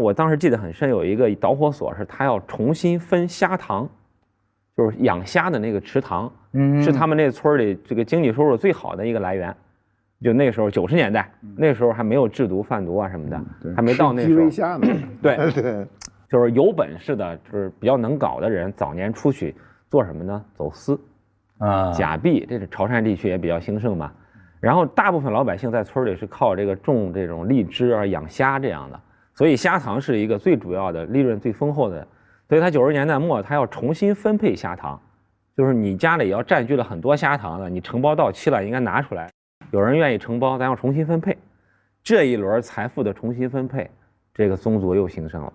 S2: 我当时记得很深，有一个导火索是他要重新分虾塘，就是养虾的那个池塘，是他们那村里这个经济收入最好的一个来源。就那时候90年代，那时候还没有制毒贩毒啊什么的，还没到那时候。
S3: 虾呢？
S2: 对，就是有本事的，就是比较能搞的人，早年出去做什么呢？走私啊，假币。这是潮汕地区也比较兴盛嘛。然后大部分老百姓在村里是靠这个种这种荔枝啊、养虾这样的，所以虾塘是一个最主要的、利润最丰厚的。所以他90年代末，他要重新分配虾塘，就是你家里要占据了很多虾塘的，你承包到期了应该拿出来。有人愿意承包，咱要重新分配，这一轮财富的重新分配，这个宗族又兴盛了。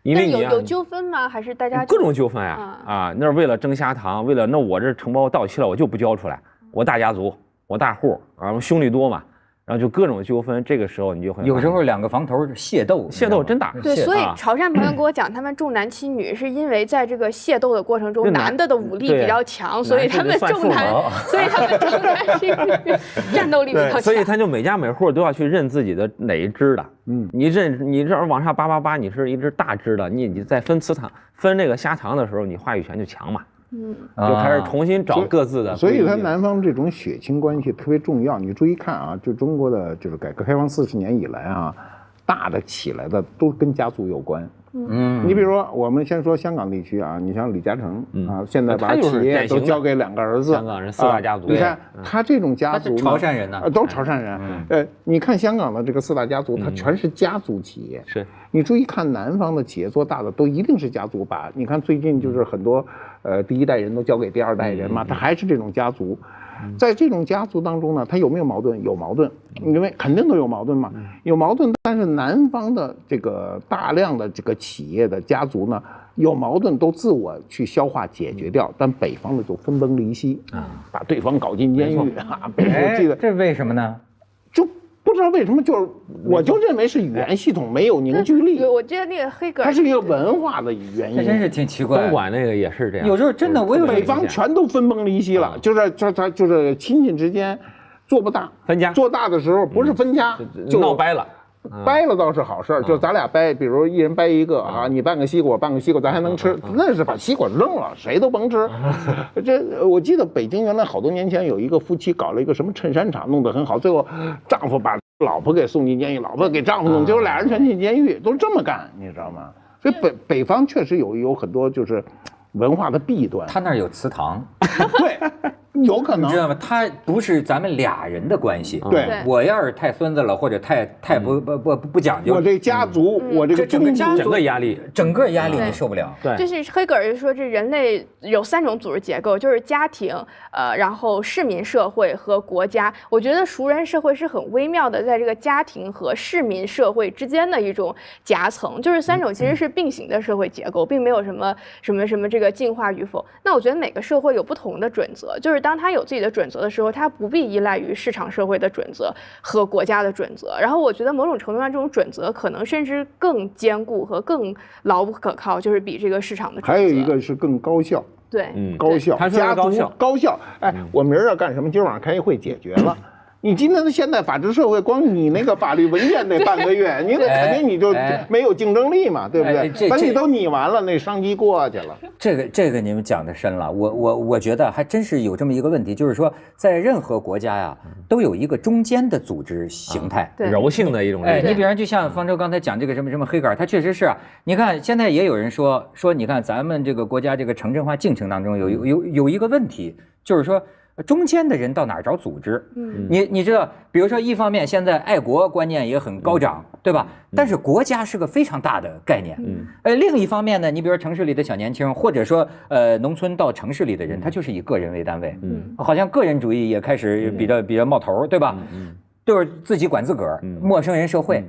S2: 因为
S4: 有纠纷吗？还是大家
S2: 各种纠纷呀？啊，那是为了争虾塘，为了那我这承包到期了，我就不交出来，我大家族，我大户啊，兄弟多嘛，然后就各种纠纷。这个时候你就会
S1: 有时候2个房头械斗
S2: 真打。
S4: 对，所以潮汕朋友跟我讲，他们重男轻女是因为在这个械斗的过程中，男的武力比较强，所以他们重男轻女，战斗力比较强。
S2: 所以他就每家每户都要去认自己的哪一支的。你这往上扒，你是一只大只的，你在分祠堂、分那个虾塘的时候，你话语权就强嘛。就开始重新找各自的。
S3: 所以他南方这种血亲关系特别重要。你注意看啊，就中国的就是改革开放40年以来啊，大的起来的都跟家族有关。你比如说，我们先说香港地区啊，你像李嘉诚啊，现在把企业都交给2个儿子，
S2: 香港人4大家族。
S3: 你看他这种家族，
S1: 潮汕人呢，
S3: 都是潮汕人。你看香港的这个4大家族，它全是家族企业。
S2: 是，
S3: 你注意看南方的企业做大的都一定是家族把。你看最近就是很多第1代人都交给第2代人嘛，他还是这种家族。在这种家族当中呢，他有没有矛盾？有矛盾，因为肯定都有矛盾嘛，有矛盾。但是南方的这个大量的这个企业的家族呢，有矛盾都自我去消化解决掉，但北方的就分崩离析啊，把对方搞进监狱啊。我记得
S1: 这为什么呢？
S3: 就不知道为什么，就是我就认为是语言系统没有凝聚力。
S4: 我记得那个黑格尔，
S3: 它是一个文化的原因。
S1: 这真是挺奇怪。
S2: 东莞那个也是这样，
S1: 有时候真的我有
S3: 北方全都分崩离析了，就是亲戚之间做不大，
S2: 分家
S3: 做大的时候不是分家
S2: 就闹掰了。
S3: 掰了倒是好事儿，就咱俩掰，比如一人掰一个啊，你半个西瓜，我半个西瓜，咱还能吃。那是把西瓜扔了，谁都甭吃。我记得北京原来好多年前有一个夫妻搞了一个什么衬衫厂，弄得很好，最后丈夫把老婆给送进监狱，老婆给丈夫弄，最后俩人全进监狱，都是这么干，你知道吗？所以北方确实有很多就是文化的弊端。
S1: 他那儿有祠堂，
S3: 对。有可能，
S1: 你知道吗？他不是咱们俩人的关系。
S3: 对，
S1: 我要是太孙子了，或者太不讲究，
S3: 我这家族，我这个
S1: 整个家族
S2: 整个压力
S1: 你受不了。
S4: 对，就是黑格尔就说，这人类有3种组织结构，就是家庭，然后市民社会和国家。我觉得熟人社会是很微妙的，在这个家庭和市民社会之间的一种夹层，就是3种其实是并行的社会结构，并没有什么这个进化与否。那我觉得每个社会有不同的准则，就是当他有自己的准则的时候，他不必依赖于市场社会的准则和国家的准则。然后我觉得某种程度上，这种准则可能甚至更坚固和更牢不可靠，就是比这个市场的准则。
S3: 还有一个是更高效。
S4: 对，
S3: 高效，
S2: 家族
S3: 高效。哎，我明儿要干什么？今儿晚上开一会解决了。你今天的现代法治社会，光你那个法律文件得半个月，你那肯定你就没有竞争力嘛，对不对？等你都拟完了，那商机过去了。
S1: 这个你们讲的深了，我觉得还真是有这么一个问题，就是说在任何国家呀，都有一个中间的组织形态，
S2: 柔性的一种。
S1: 你比方就像方舟刚才讲这个什么黑杆，它确实是啊。你看现在也有人说，你看咱们这个国家这个城镇化进程当中有一个问题，就是说。中间的人到哪儿找组织？你知道，比如说一方面现在爱国观念也很高涨，对吧？但是国家是个非常大的概念。另一方面呢，你比如说城市里的小年轻，或者说农村到城市里的人，他就是以个人为单位。好像个人主义也开始比较冒头，对吧？就是自己管自个儿，陌生人社会。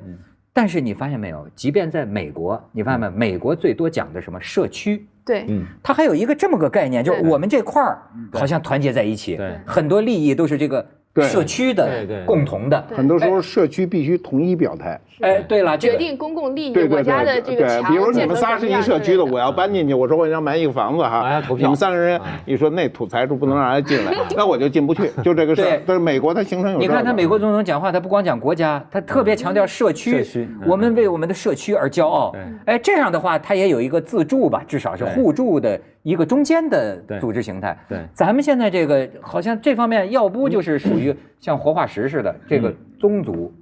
S1: 但是你发现没有，即便在美国，你发现没有，美国最多讲的什么社区？
S4: 对，
S1: 它还有一个这么个概念，就是我们这块儿好像团结在一起，很多利益都是这个社区的共同的。
S3: 很多时候社区必须统一表态。
S1: 对了，
S4: 决定公共利益，我家的这个墙。
S3: 比如你们仨是一社区的，我要搬进去，我说我想买一个房子哈，你们3个人一说那土财主不能让人进来，那我就进不去，就这个事儿。但是美国它形成有。
S1: 你看他美国总统讲话，他不光讲国家，他特别强调社区，我们为我们的社区而骄傲。这样的话，他也有一个自助吧，至少是互助的一个中间的组织形态。
S2: 对，
S1: 咱们现在这个好像这方面要不就是属于像活化石似的这个宗族，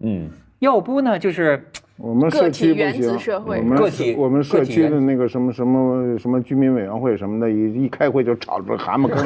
S1: 要不呢就是
S3: 我们社区
S4: 原子社会，
S3: 我们社区的那个什么居民委员会什么的，一开会就吵着蛤蟆坑，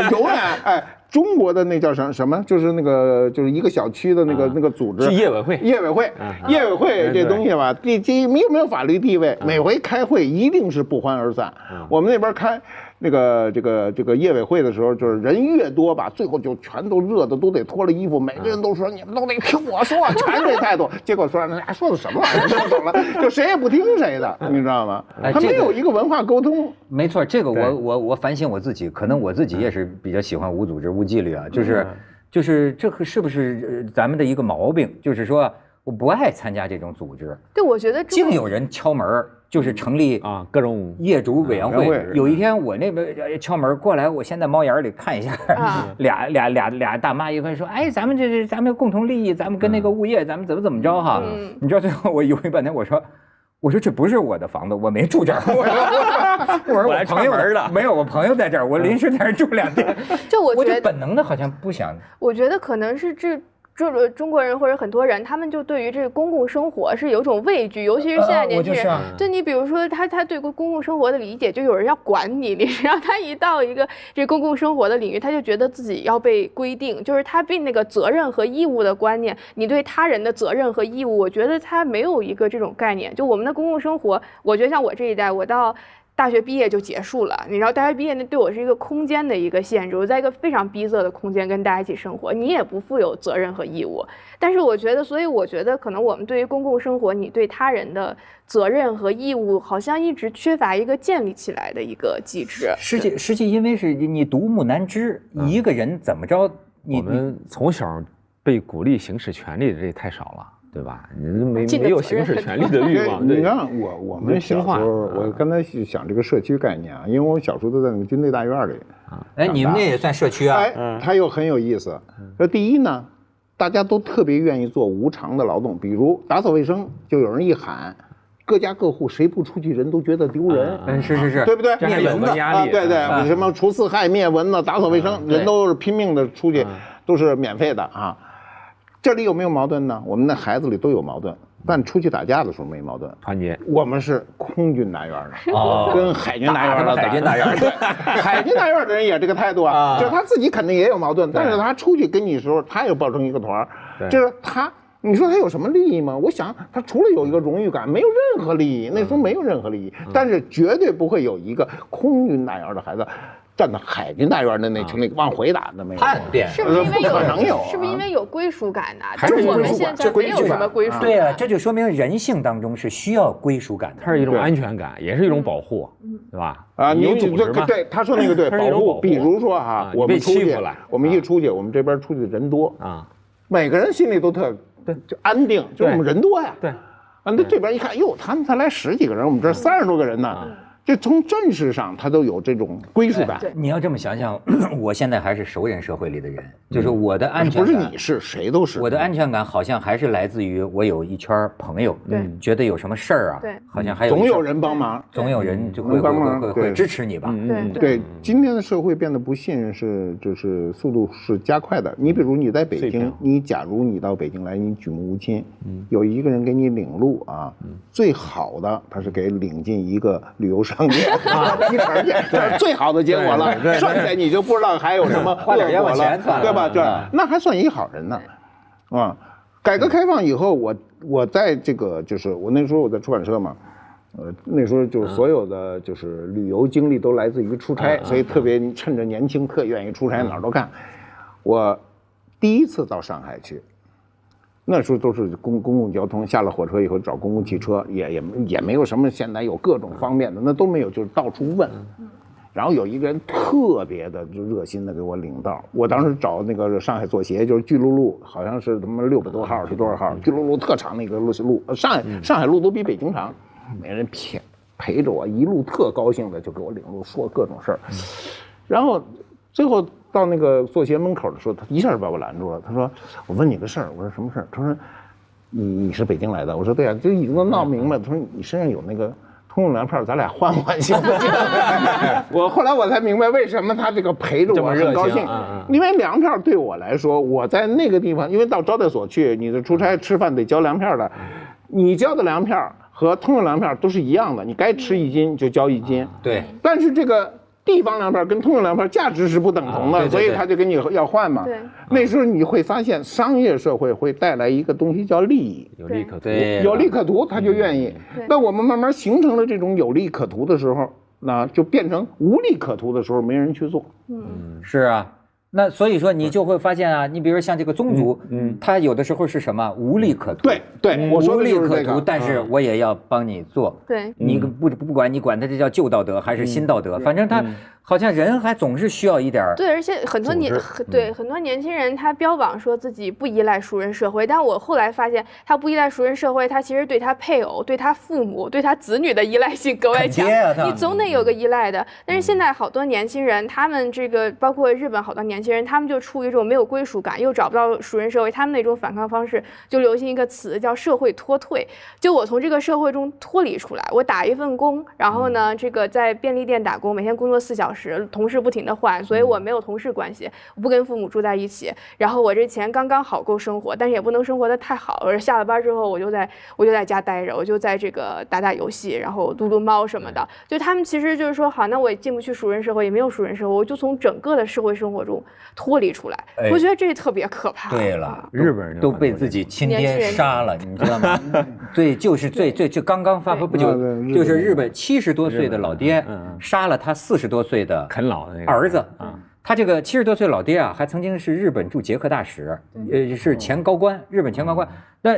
S3: 永远中国的那叫什么？就是那个就是一个小区的那个组织，
S2: 是业委会。
S3: 业委会这东西吧，第一没有法律地位，每回开会一定是不欢而散。我们那边开这个业委会的时候，就是人越多吧，最后就全都热的都得脱了衣服，每个人都说你们都得听我说，全这态度。结果说那俩说的什么玩意儿，听不懂了，就谁也不听谁的，你知道吗？他没有一个文化沟通。
S1: 没错，这个我反省我自己，可能我自己也是比较喜欢无组织无纪律啊，就是这个是不是咱们的一个毛病？就是说我不爱参加这种组织。
S4: 对，我觉得
S1: 净有人敲门。就是成立
S2: 各种
S1: 业主委员会。有一天我那边敲门过来，我先在猫眼里看一下，俩大妈一块说，咱们咱们共同利益，咱们跟那个物业，咱们怎么着哈。你知道最后我犹豫半天，我说这不是我的房子，我没住这儿。我说我朋友的，没有，我朋友在这儿，我临时在这儿住2天。我就本能的好像不想。
S4: 我觉得可能是中国人或者很多人，他们就对于这个公共生活是有种畏惧，尤其是现在年轻人。对你比如说他对公共生活的理解，就有人要管你，然后他一到一个这公共生活的领域，他就觉得自己要被规定，就是他对那个责任和义务的观念，你对他人的责任和义务，我觉得他没有一个这种概念。就我们的公共生活，我觉得像我这一代，我到大学毕业就结束了，你知道，大学毕业那对我是一个空间的一个限制，我在一个非常逼仄的空间跟大家一起生活，你也不负有责任和义务。但是我觉得，所以我觉得可能我们对于公共生活，你对他人的责任和义务，好像一直缺乏一个建立起来的一个机制。
S1: 实际因为是你独木难支，一个人怎么着，
S2: 我们从小被鼓励行使权利的这太少了。对吧？你没有行使权利的欲望。
S3: 你看我们小时候，我刚才想这个社区概念啊，因为我小时候都在那个军队大院里
S1: 你们那也算社区啊？
S3: 它又很有意思。第一呢，大家都特别愿意做无偿的劳动，比如打扫卫生，就有人一喊，各家各户谁不出去，人都觉得丢人。
S1: 是，
S3: 对不对？
S2: 灭蚊的压力，
S3: 对，什么除四害、灭蚊的、打扫卫生，人都是拼命的出去，都是免费的啊。这里有没有矛盾呢？我们的孩子里都有矛盾，但出去打架的时候没矛盾，
S2: 团结。
S3: 我们是空军大院的，跟海军大院的，
S1: 海军大院的，
S3: 海军大院的人也这个态度啊，就是他自己肯定也有矛盾，但是他出去跟你的时候，他也抱成一个团，就是他。你说他有什么利益吗？我想他除了有一个荣誉感，没有任何利益。那时候没有任何利益，但是绝对不会有一个空军大院的孩子站到海军大院的那群里往回打的，没有。
S1: 叛变
S4: 是不是因为
S3: 不可能有？
S4: 是不是因为有归属感呢？
S3: 还是
S4: 我们现在没有什么归属感。
S1: 对啊，这就说明人性当中是需要归属感的，
S2: 它是一种安全感，也是一种保护，对吧？
S3: 你有组织嘛？对，他说那个对，保护。比如说哈，我们出去，我们一出去，我们这边出去的人多啊，每个人心里都特。对，就安定，就是我们人多呀。
S2: 对，
S3: 那这边一看，哟，他们才来10几个人，我们这30多个人呢，这从正式上他都有这种归属感。
S1: 你要这么想想，我现在还是熟人社会里的人，就是我的安全感，
S3: 不是你是谁都是。
S1: 我的安全感好像还是来自于我有一圈朋友，觉得有什么事儿啊，好像还有
S3: 总有人帮忙，
S1: 总有人就会支持你吧。
S3: 对，今天的社会变得不信任就是速度是加快的。你比如你在北京，你假如你到北京来，你举目无亲，有一个人给你领路啊，最好的他是给领进一个旅游商店提成去，这是最好的结果了。剩下你就不知道还有什么
S1: 花点冤枉钱，
S3: 对吧？这那还算一好人呢，啊！改革开放以后，我在这个就是我那时候我在出版社嘛，那时候就是所有的就是旅游经历都来自于出差，所以特别趁着年轻特愿意出差，哪儿都干。我第一次到上海去。那时候都是公共交通，下了火车以后找公共汽车，也没有什么现在有各种方便的，那都没有，就是到处问。然后有一个人特别的就热心的给我领道，我当时找那个上海作协，就是巨鹿路，好像是他妈600多号是多少号？巨鹿路特长那个路，上海路都比北京长，没人陪着我一路特高兴的就给我领路，说各种事儿，然后最后。到那个作协门口的时候，他一下就把我拦住了。他说：“我问你个事儿。”我说：“什么事儿？”他说：“你是北京来的？”我说：“对呀。”就已经都闹明白了。他说：“你身上有那个通用粮票，咱俩换换行不行？”后来我才明白为什么他这个陪着我很高兴，因为粮票对我来说，我在那个地方，因为到招待所去，你的出差吃饭得交粮票的，你交的粮票和通用粮票都是一样的，你该吃1斤就交1斤。
S1: 对，
S3: 但是这个。地方粮票跟通用粮票价值是不等同的，所以他就跟你要换嘛。那时候你会发现，商业社会会带来一个东西叫利益，
S2: 有利可图，
S3: 有利可图，他就愿意。那我们慢慢形成了这种有利可图的时候，那就变成无利可图的时候，没人去做。
S1: 是啊。那所以说你就会发现啊，你比如像这个宗族，他有的时候是什么无利可图，
S3: 对，我说
S1: 无利可图，但是我也要帮你做，
S4: 对，
S1: 你不管你管他这叫旧道德还是新道德，反正他好像人还总是需要一点。
S4: 对，而且很多年轻人他标榜说自己不依赖熟人社会，但我后来发现他不依赖熟人社会，他其实对他配偶、对他父母、对他子女的依赖性格外强，你总得有个依赖的。但是现在好多年轻人，他们这个包括日本好多年轻人，他们就出于一种没有归属感，又找不到熟人社会，他们那种反抗方式就流行一个词叫社会脱退。就我从这个社会中脱离出来，我打一份工，然后呢，这个在便利店打工，每天工作4小时。同事不停地换，所以我没有同事关系，我不跟父母住在一起，然后我这钱刚刚好够生活，但是也不能生活得太好。而下了班之后，我就在家待着，我就在这个打游戏，然后撸猫什么的。就他们其实就是说，好，那我也进不去熟人社会，也没有熟人社会，我就从整个的社会生活中脱离出来。我觉得这特别可怕。
S1: 对了，
S2: 日本人
S1: 都被自己亲爹杀了，你知道吗？对，就是就刚刚发布不久，就是日本70多岁的老爹杀了他40多岁的
S2: 啃老的那个
S1: 儿子啊。他这个70多岁老爹啊，还曾经是日本驻捷克大使，是前高官，日本前高官。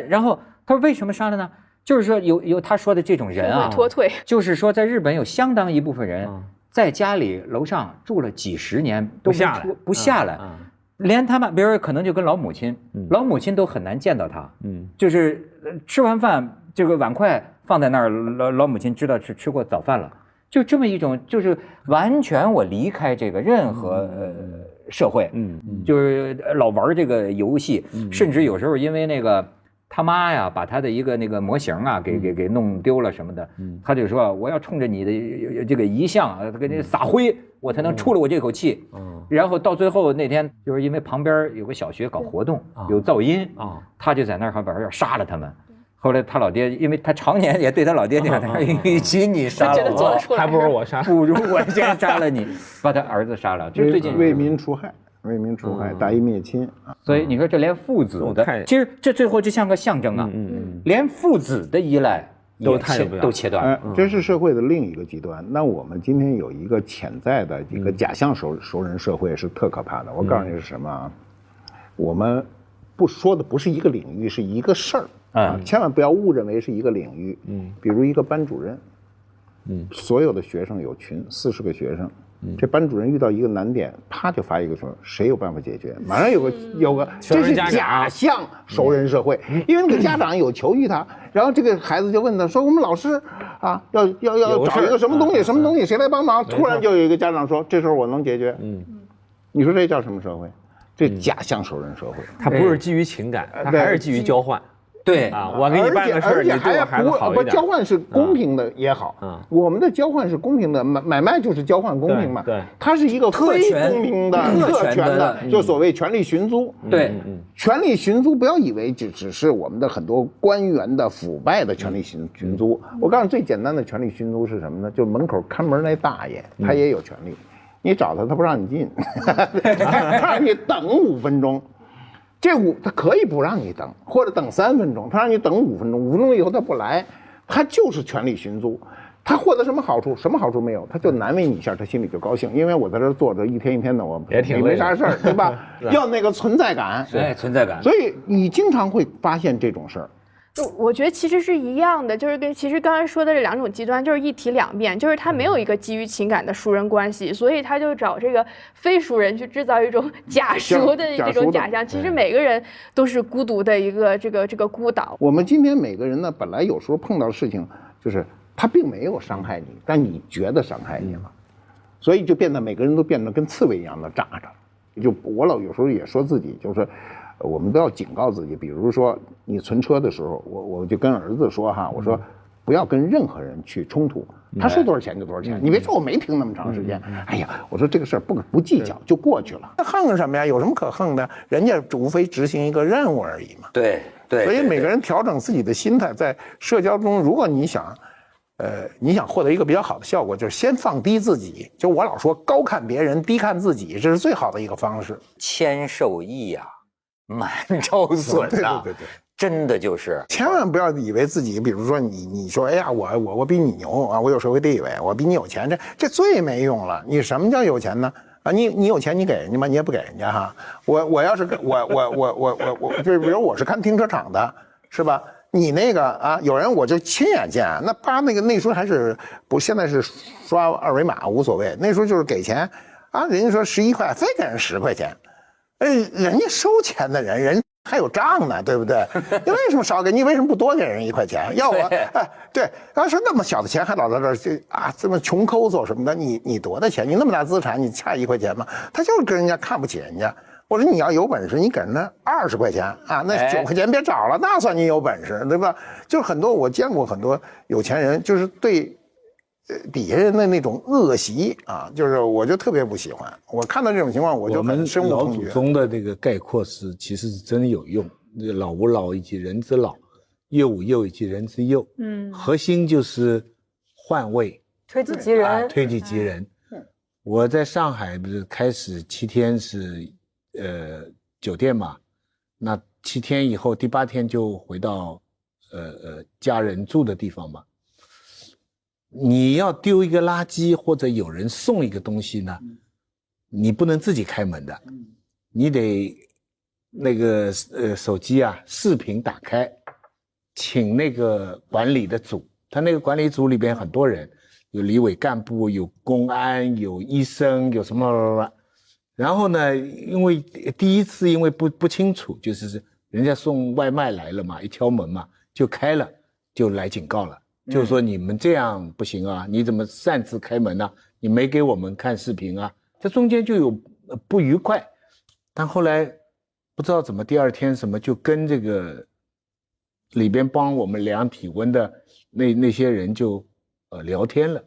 S1: 然后他说为什么杀了呢？就是说有他说的这种人啊，
S4: 脱退，
S1: 就是说在日本有相当一部分人在家里楼上住了几10年都不下来，连他们比如可能就跟老母亲都很难见到他，就是吃完饭这个碗筷放在那儿，老母亲知道吃过早饭了。就这么一种，就是完全我离开这个任何社会，就是老玩这个游戏，甚至有时候因为那个他妈呀，把他的一个那个模型啊给弄丢了什么的，他就说我要冲着你的这个遗像啊给你撒灰，我才能出了我这口气。然后到最后那天，就是因为旁边有个小学搞活动，有噪音他就在那儿还要杀了他们。后来他老爹，因为他常年也对他老爹那样，他说与其你杀了我，
S2: 还不如我杀，
S1: 不如我先杀了你，把他儿子杀了。就最近
S3: 为民除害，大义灭亲啊！
S1: 所以你说这连父子的，其实这最后就像个象征啊，连父子的依赖都切断了。
S3: 这是社会的另一个极端。那我们今天有一个潜在的一个假象熟人社会是特可怕的。我告诉你是什么啊？我们不说的不是一个领域，是一个事儿。千万不要误认为是一个领域。比如一个班主任，所有的学生有群，40个学生，这班主任遇到一个难点，啪就发一个说谁有办法解决，马上有个，这是假象熟人社会，因为那个家长有求于他，然后这个孩子就问他说我们老师啊要找一个什么东西什么东西谁来帮忙，突然就有一个家长说这时候我能解决，你说这叫什么社会？这假象熟人社会，
S2: 它不是基于情感，它还是基于交换。
S1: 对
S2: 啊，我给你办个事儿，你对我孩子好一点。
S3: 交换是公平的也好，我们的交换是公平的，买卖就是交换公平嘛。
S2: 对，
S3: 它是一个非公平的特权的，就所谓权利寻租。
S1: 对，
S3: 权利寻租不要以为只是我们的很多官员的腐败的权利寻租。我告诉你，最简单的权利寻租是什么呢？就门口看门那大爷，他也有权利，你找他，他不让你进，他让你等5分钟。他可以不让你等，或者等3分钟，他让你等5分钟，5分钟以后他不来，他就是权利寻租。他获得什么好处？什么好处没有？他就难为你一下，他心里就高兴，因为我在这坐着一天一天的，我
S2: 也挺
S3: 没啥事儿，对吧？要那个存在感，
S1: 存在感。
S3: 所以你经常会发现这种事儿。
S4: 就我觉得其实是一样的，就是跟其实刚才说的这2种极端就是一体两面，就是他没有一个基于情感的熟人关系，所以他就找这个非熟人去制造一种假熟的这种假象。其实每个人都是孤独的一个这个孤岛。
S3: 我们今天每个人呢，本来有时候碰到事情，就是他并没有伤害你，但你觉得伤害你了，所以就变得每个人都变得跟刺猬一样的扎着。就我有时候也说自己就是。我们都要警告自己，比如说你存车的时候，我就跟儿子说哈，我说不要跟任何人去冲突，他说多少钱就多少钱，你别说我没停那么长时间，哎呀，我说这个事儿不计较就过去了，横什么呀？有什么可横的？人家无非执行一个任务而已嘛。
S1: 对，
S3: 所以每个人调整自己的心态，在社交中，如果你想获得一个比较好的效果，就是先放低自己。就我老说，高看别人，低看自己，这是最好的一个方式。
S1: 谦受益呀。满招损呐，
S3: 对，
S1: 真的就是
S3: 千万不要以为自己，比如说你说，哎呀，我比你牛啊，我有社会地位，我比你有钱，这最没用了。你什么叫有钱呢？啊，你有钱你给人家吗？你也不给人家哈。我要是我就比如我是看停车场的，是吧？你那个啊，有人我就亲眼见，那时候还是不，现在是刷2维码无所谓，那时候就是给钱啊，人家说11块，非给人10块钱。人家收钱的人还有账呢，对不对？你为什么少给？你为什么不多给人1块钱？要我对，要是那么小的钱还老在这儿这么穷抠搜什么的，你多大钱？你那么大资产，你差1块钱吗？他就是跟人家看不起人家。我说你要有本事，你给人家20块钱啊，那9块钱别找了，那算你有本事，对吧？就是很多我见过很多有钱人，就是对。底下人的那种恶习啊，就是我就特别不喜欢。我看到这种情况，我就很深恶痛绝。
S5: 我们老祖宗的这个概括是，其实是真有用。老吾老以及人之老，幼吾幼以及人之幼。核心就是换位，
S6: 推己及人，
S5: 推己及人。我在上海不是开始7天是酒店嘛，那7天以后第8天就回到家人住的地方嘛。你要丢一个垃圾或者有人送一个东西呢，你不能自己开门的，你得那个手机啊视频打开，请那个管理的组，他那个管理组里边很多人，有里委干部，有公安，有医生，有什么，然后呢，因为第一次因为不清楚，就是人家送外卖来了嘛，一敲门嘛就开了，就来警告了。就是说你们这样不行啊，你怎么擅自开门啊？你没给我们看视频啊？这中间就有不愉快，但后来不知道怎么第2天什么就跟这个里边帮我们量体温的那些人就聊天了，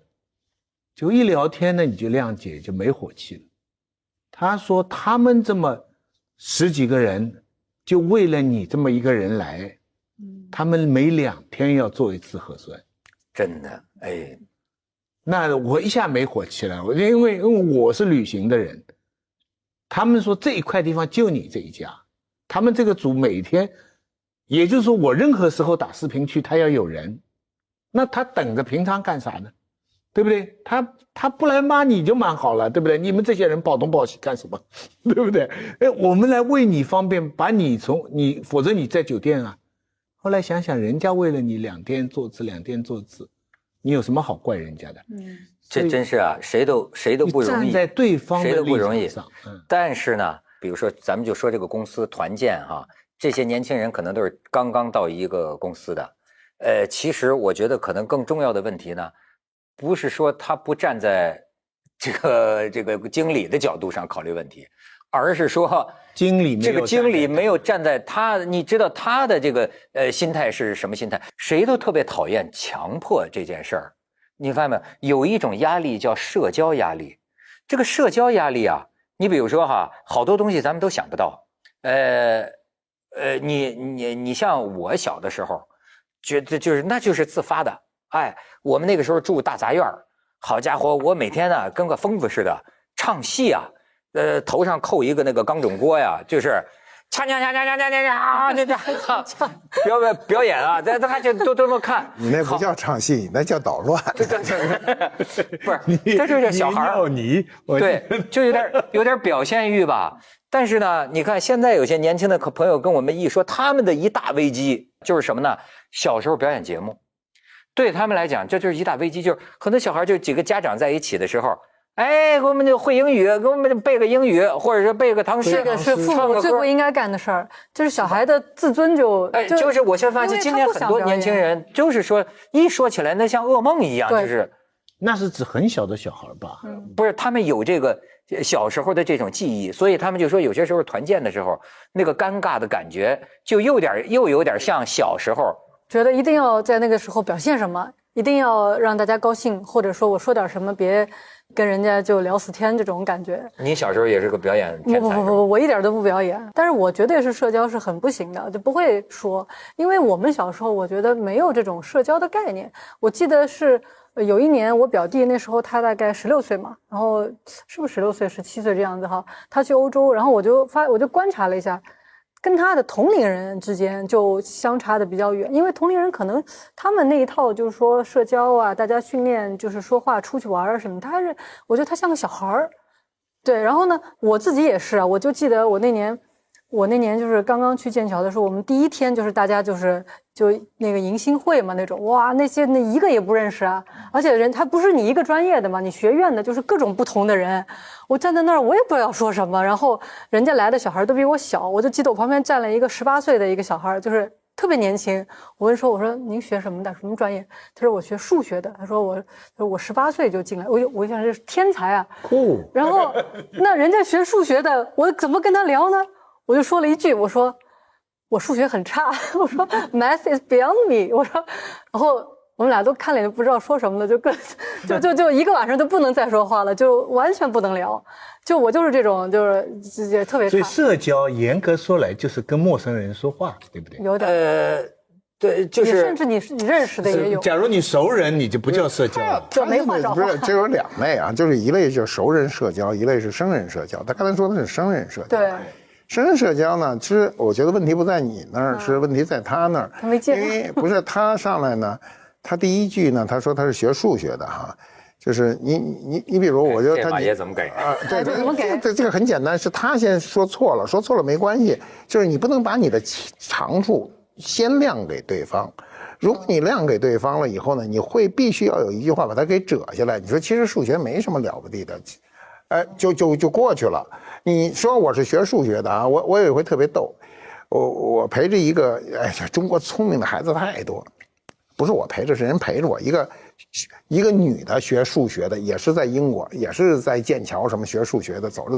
S5: 就一聊天呢你就谅解，就没火气了。他说他们这么10几个人就为了你这么一个人来，他们每2天要做1次核酸。
S1: 真的，哎，
S5: 那我一下没火气了，因为我是旅行的人，他们说这一块地方就你这一家，他们这个组每天，也就是说我任何时候打视频去，他要有人，那他等着平常干啥呢？对不对？他不来骂你就蛮好了，对不对？你们这些人跑东跑西干什么？对不对？哎，我们来为你方便，把你否则你在酒店啊。后来想想，人家为了你2天做次，2天做次，你有什么好怪人家的？
S1: 这真是啊，谁都不容易，
S5: 站在对方的
S1: 谁都不容易
S5: 立场上。
S1: 但是呢，比如说咱们就说这个公司团建哈，这些年轻人可能都是刚刚到一个公司的，其实我觉得可能更重要的问题呢，不是说他不站在这个经理的角度上考虑问题，而是说这个经理没有站在他，你知道他的这个心态是什么心态？谁都特别讨厌强迫这件事儿，你发现没有？有一种压力叫社交压力，这个社交压力啊，你比如说哈，好多东西咱们都想不到，你像我小的时候，觉得那就是自发的，哎，我们那个时候住大杂院，好家伙，我每天呢跟个疯子似的唱戏啊，头上扣一个那个钢种锅呀，就是锵锵锵锵锵锵锵锵表演啊，大家就都这么看。
S3: 你那不叫唱戏，那叫捣乱。
S1: 不是，这就是小孩儿，对，就有点表现欲吧。但是呢，你看现在有些年轻的朋友跟我们一说，他们的一大危机就是什么呢？小时候表演节目，对他们来讲这就是一大危机，就是很多小孩就几个家长在一起的时候。哎，给我们就会英语，给我们背个英语，或者说背个唐诗。
S6: 这个是父母最不应该干的事儿，就是小孩的自尊就。
S1: 哎，就是我现在发现今天很多年轻人，就是说一说起来，那像噩梦一样，就是。
S5: 那是指很小的小孩吧？
S1: 不是，他们有这个小时候的这种记忆，所以他们就说有些时候团建的时候，那个尴尬的感觉就又有点像小时候。
S6: 觉得一定要在那个时候表现什么，一定要让大家高兴，或者说我说点什么，别跟人家就聊死天这种感觉。
S1: 你小时候也是个表演天才？
S6: 不，我一点都不表演，但是我绝对是社交是很不行的，就不会说，因为我们小时候我觉得没有这种社交的概念。我记得是有一年我表弟那时候他大概16岁嘛，然后是不是16岁17岁这样子哈，他去欧洲，然后我就观察了一下。跟他的同龄人之间就相差的比较远，因为同龄人可能他们那一套就是说社交啊，大家训练就是说话、出去玩啊什么，我觉得他像个小孩儿。对，然后呢，我自己也是啊，我就记得我那年就是刚刚去剑桥的时候，我们第一天就是大家就那个迎新会嘛那种，哇，那一个也不认识啊，而且人他不是你一个专业的嘛，你学院的就是各种不同的人，我站在那儿我也不知道说什么，然后人家来的小孩都比我小，我就记得我旁边站了一个18岁的一个小孩，就是特别年轻，我说您学什么的，什么专业？他说我学数学的，他说我18岁就进来，我想是天才啊，然后那人家学数学的，我怎么跟他聊呢？我就说了一句，我说我数学很差，我说 Math is beyond me， 我说，然后我们俩都看脸不知道说什么了，就一个晚上就不能再说话了，就完全不能聊。就我就是这种，就是特别差。
S5: 所以社交严格说来就是跟陌生人说话，对不对？
S6: 有点。
S1: 对，就是
S6: 甚至你认识的也有。
S5: 假如你熟人，你就不叫社交了。
S6: 这没话找话。
S3: 不是，这有两类啊，就是一类叫熟人社交，一类是生人社交。他刚才说的是生人社交。
S6: 对。
S3: 生人社交呢，其实我觉得问题不在你那儿，是问题在他那儿。
S6: 他没见过。
S3: 因为不是他上来呢，他第一句呢，他说他是学数学的哈，就是你比如我觉得他
S1: 这马爷怎么给
S3: 啊？对，
S6: 怎么给？
S3: 这个很简单，是他先说错了没关系，就是你不能把你的长处先亮给对方。如果你亮给对方了以后呢，你必须要有一句话把它给折下来。你说其实数学没什么了不地的，就过去了。你说我是学数学的啊，我有一回特别逗，我陪着一个，中国聪明的孩子太多，不是我陪着，是人陪着我，一个女的学数学的，也是在英国，也是在剑桥什么学数学的，走着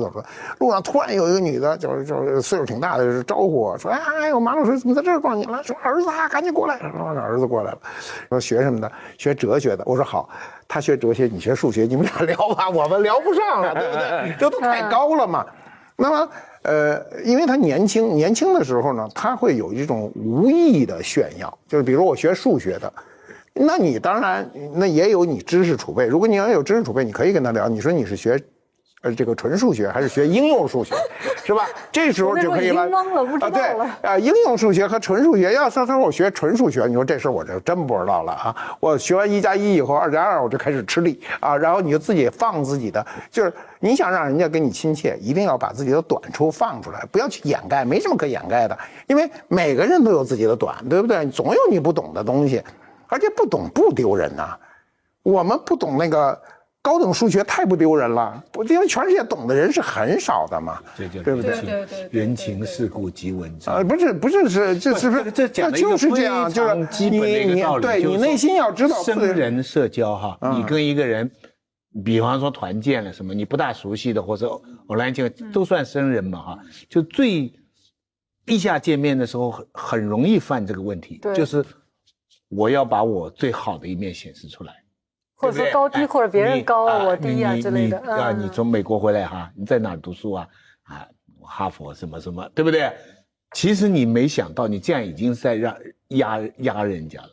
S3: 路上突然有一个女的，就是岁数挺大的，招呼我说：“哎呦，马老师怎么在这儿撞你了？”说：“儿子啊，赶紧过来。”说儿子过来了，说学什么的？学哲学的。我说好，他学哲学，你学数学，你们俩聊吧，我们聊不上了，对不对？这都太高了嘛。那么因为他年轻的时候呢，他会有一种无意的炫耀，就是比如我学数学的。那你当然，那也有你知识储备。如果你要有知识储备，你可以跟他聊。你说你是学，这个纯数学还是学应用数学，是吧？这时候就可以了。
S6: 懵了，不知道了。
S3: 对应用数学和纯数学，要他说我学纯数学，你说这事我这真不知道了啊！我学完1+1以后2+2，我就开始吃力啊。然后你就自己放自己的，就是你想让人家跟你亲切，一定要把自己的短处放出来，不要去掩盖，没什么可掩盖的，因为每个人都有自己的短，对不对？总有你不懂的东西。而且不懂不丢人呐，我们不懂那个高等数学太不丢人了，因为全世界懂的人是很少的嘛，对不对？
S5: 人情世故即文章。
S3: 不是，这是不是？
S5: 这讲的
S3: 就是这样，就是
S5: 基本的一个道理。
S3: 对你内心要知道，
S5: 生人社交哈，你跟一个人，比方说团建了什么，你不大熟悉的或者偶然间都算生人嘛哈，就最一下见面的时候很容易犯这个问题，就是我要把我最好的一面显示出来。
S6: 或者说高低，或者别人高我低啊之类的。
S5: 你从美国回来哈，你在哪儿读书啊？哈佛什么什么，对不对？其实你没想到，你这样已经在压人家了。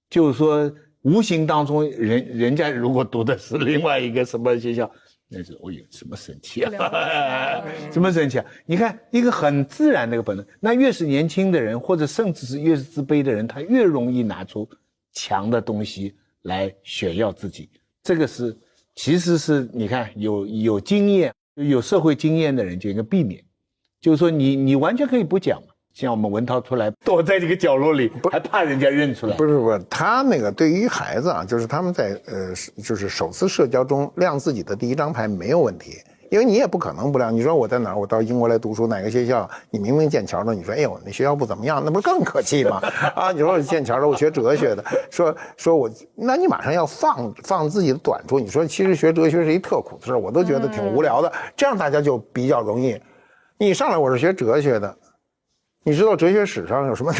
S5: 就是说，无形当中人家如果读的是另外一个什么学校，那是有什么神奇啊？什么神奇啊？你看一个很自然的一个本能，那越是年轻的人，或者甚至是越是自卑的人，他越容易拿出强的东西来炫耀自己，这个其实是你看有经验、有社会经验的人就应该避免，就是说你完全可以不讲嘛，像我们文涛出来躲在这个角落里，还怕人家认出来？
S3: 不是，他那个对于孩子啊，就是他们在就是首次社交中亮自己的第一张牌没有问题。因为你也不可能不亮，你说我在哪儿？我到英国来读书，哪个学校？你明明剑桥的，你说哎呦，那学校不怎么样，那不是更可气吗？啊，你说我剑桥的，我学哲学的，说我，那你马上要放自己的短处。你说其实学哲学是一特苦的事，我都觉得挺无聊的。这样大家就比较容易。你上来我是学哲学的，你知道哲学史上有什么？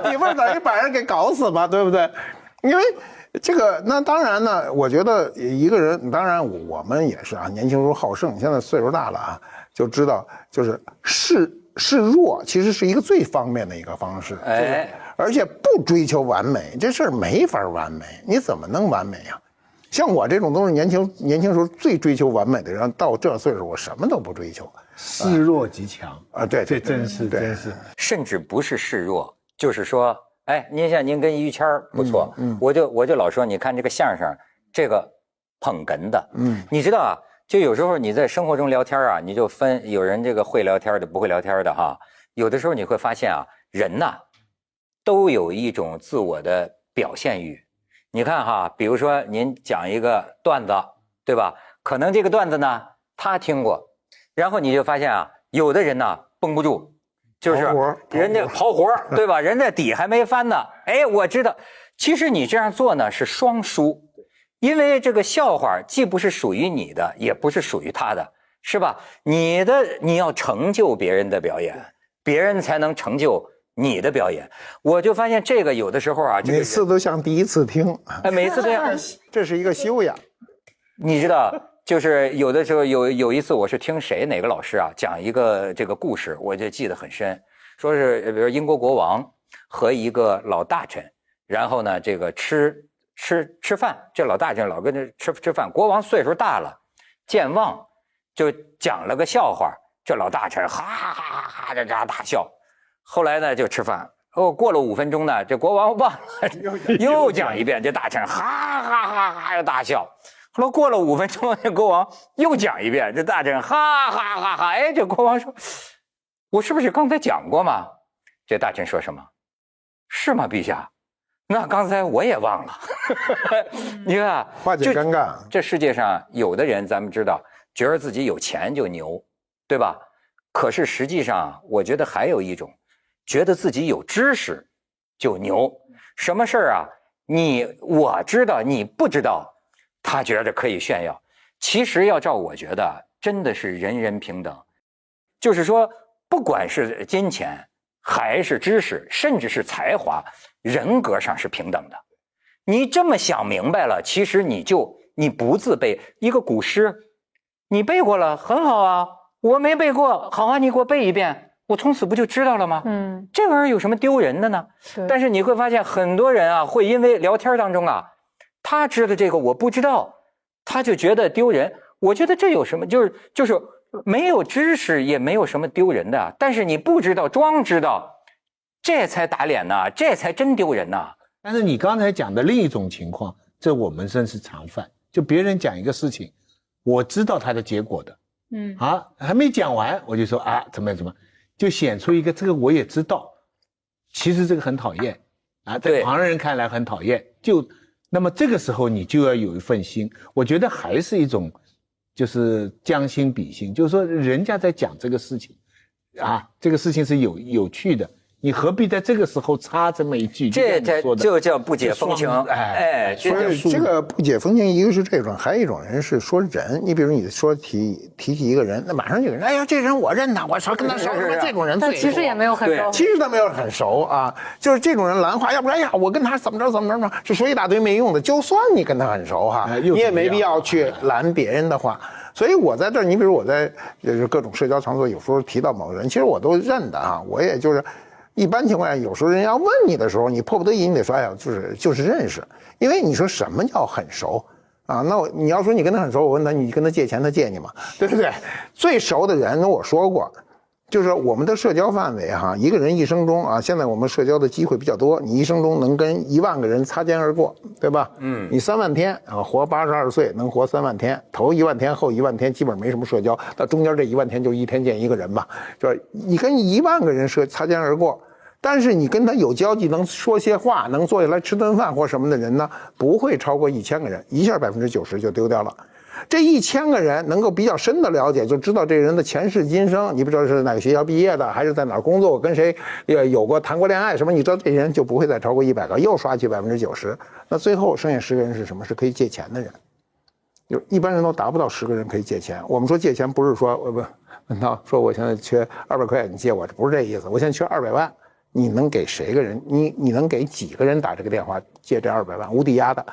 S3: 你不是等于把人给搞死吗？对不对？因为。这个那当然呢，我觉得一个人，当然我们也是啊，年轻时候好胜，现在岁数大了啊，就知道就是示弱，其实是一个最方便的一个方式，而且不追求完美，这事儿没法完美，你怎么能完美啊？像我这种都是年轻时候最追求完美的人，到这岁数我什么都不追求，
S5: 示弱即强
S3: 啊，对，
S5: 这真是，
S1: 甚至不是示弱，就是说。哎，您像您跟于谦不错，我就老说，你看这个相声，这个捧哏的，你知道啊，就有时候你在生活中聊天啊，你就分有人这个会聊天的，不会聊天的哈。有的时候你会发现啊，人呐，都有一种自我的表现欲。你看哈，比如说您讲一个段子，对吧？可能这个段子呢他听过，然后你就发现啊，有的人呢绷不住。就是人家刨活，对吧？人家底还没翻呢。哎，我知道，其实你这样做呢是双输，因为这个笑话既不是属于你的，也不是属于他的，是吧？你要成就别人的表演，别人才能成就你的表演。我就发现这个有的时候啊，
S3: 每次都像第一次听，
S1: 每次这样，
S3: 这是一个修养。
S1: 你知道。就是有的时候有一次我是听哪个老师啊讲一个这个故事，我就记得很深，说是比如英国国王和一个老大臣，然后呢这个吃饭，这老大臣老跟着吃饭，国王岁数大了，健忘，就讲了个笑话，这老大臣哈哈哈哈的大笑，后来呢就吃饭，过了5分钟呢，这国王忘了又讲一遍，这大臣哈哈哈哈的大笑。后来过了5分钟，这国王又讲一遍，这大臣哈哈哈哈！哎，这国王说：“我是不是刚才讲过嘛？”这大臣说什么？是吗，陛下？那刚才我也忘了。你看，
S3: 化解尴尬。
S1: 这世界上有的人，咱们知道，觉得自己有钱就牛，对吧？可是实际上，我觉得还有一种，觉得自己有知识就牛。什么事儿啊？我知道，你不知道。他觉得可以炫耀，其实要照我觉得，真的是人人平等。就是说，不管是金钱，还是知识，甚至是才华，人格上是平等的。你这么想明白了，其实你不自卑。一个古诗，你背过了，很好啊。我没背过，好啊，你给我背一遍，我从此不就知道了吗？这玩意儿有什么丢人的呢？但是你会发现，很多人啊，会因为聊天当中啊。他知道这个我不知道，他就觉得丢人。我觉得这有什么？就是没有知识也没有什么丢人的。但是你不知道装知道，这才打脸呢，这才真丢人呢。
S5: 但是你刚才讲的另一种情况，这我们真是常犯。就别人讲一个事情，我知道他的结果的，还没讲完我就说啊怎么，就显出一个这个我也知道，其实这个很讨厌啊，在旁人看来很讨厌，就那么这个时候你就要有一份心，我觉得还是一种就是将心比心，就是说人家在讲这个事情啊，这个事情是有趣的，你何必在这个时候插这么一句？
S1: 这就叫不解风情。哎，
S3: 这个不解风情，一个是这种，还有一种人是说人。你比如你说提起一个人，那马上有人，哎呀，这人我认他，我说跟他熟，这种人最多。
S6: 但其实也没有很熟，
S3: 其实他没有很熟啊，就是这种人蓝化，要不然哎呀，我跟他怎么着嘛，就说一大堆没用的。就算你跟他很熟哈，你也没必要去拦别人的话。所以我在这儿，你比如我在各种社交场所，有时候提到某个人，其实我都认的啊，我也就是。一般情况下，有时候人家问你的时候，你迫不得已你得说，哎呀，就是认识，因为你说什么叫很熟啊？那你要说你跟他很熟，我问他，你跟他借钱，他借你吗？对不对？最熟的人，我说过，就是我们的社交范围哈，一个人一生中啊，现在我们社交的机会比较多，你一生中能跟1万个人擦肩而过，对吧？你3万天啊，活82岁，能活3万天，头1万天，后1万天，基本上没什么社交，到中间这1万天就一天见一个人嘛，就是你跟1万个人擦肩而过。但是你跟他有交集，能说些话，能坐下来吃顿饭或什么的人呢，不会超过1000个人，一下90%就丢掉了。这1000个人能够比较深的了解，就知道这个人的前世今生，你不知道是哪个学校毕业的，还是在哪儿工作，跟谁有过谈过恋爱什么，你知道这人就不会再超过100个，又刷去90%。那最后剩下10个人是什么？是可以借钱的人。就一般人都达不到10个人可以借钱。我们说借钱不是说问他说我现在缺200块，你借我，不是这意思。我现在缺200万。你能给谁个人？你能给几个人打这个电话借这200万无抵押的？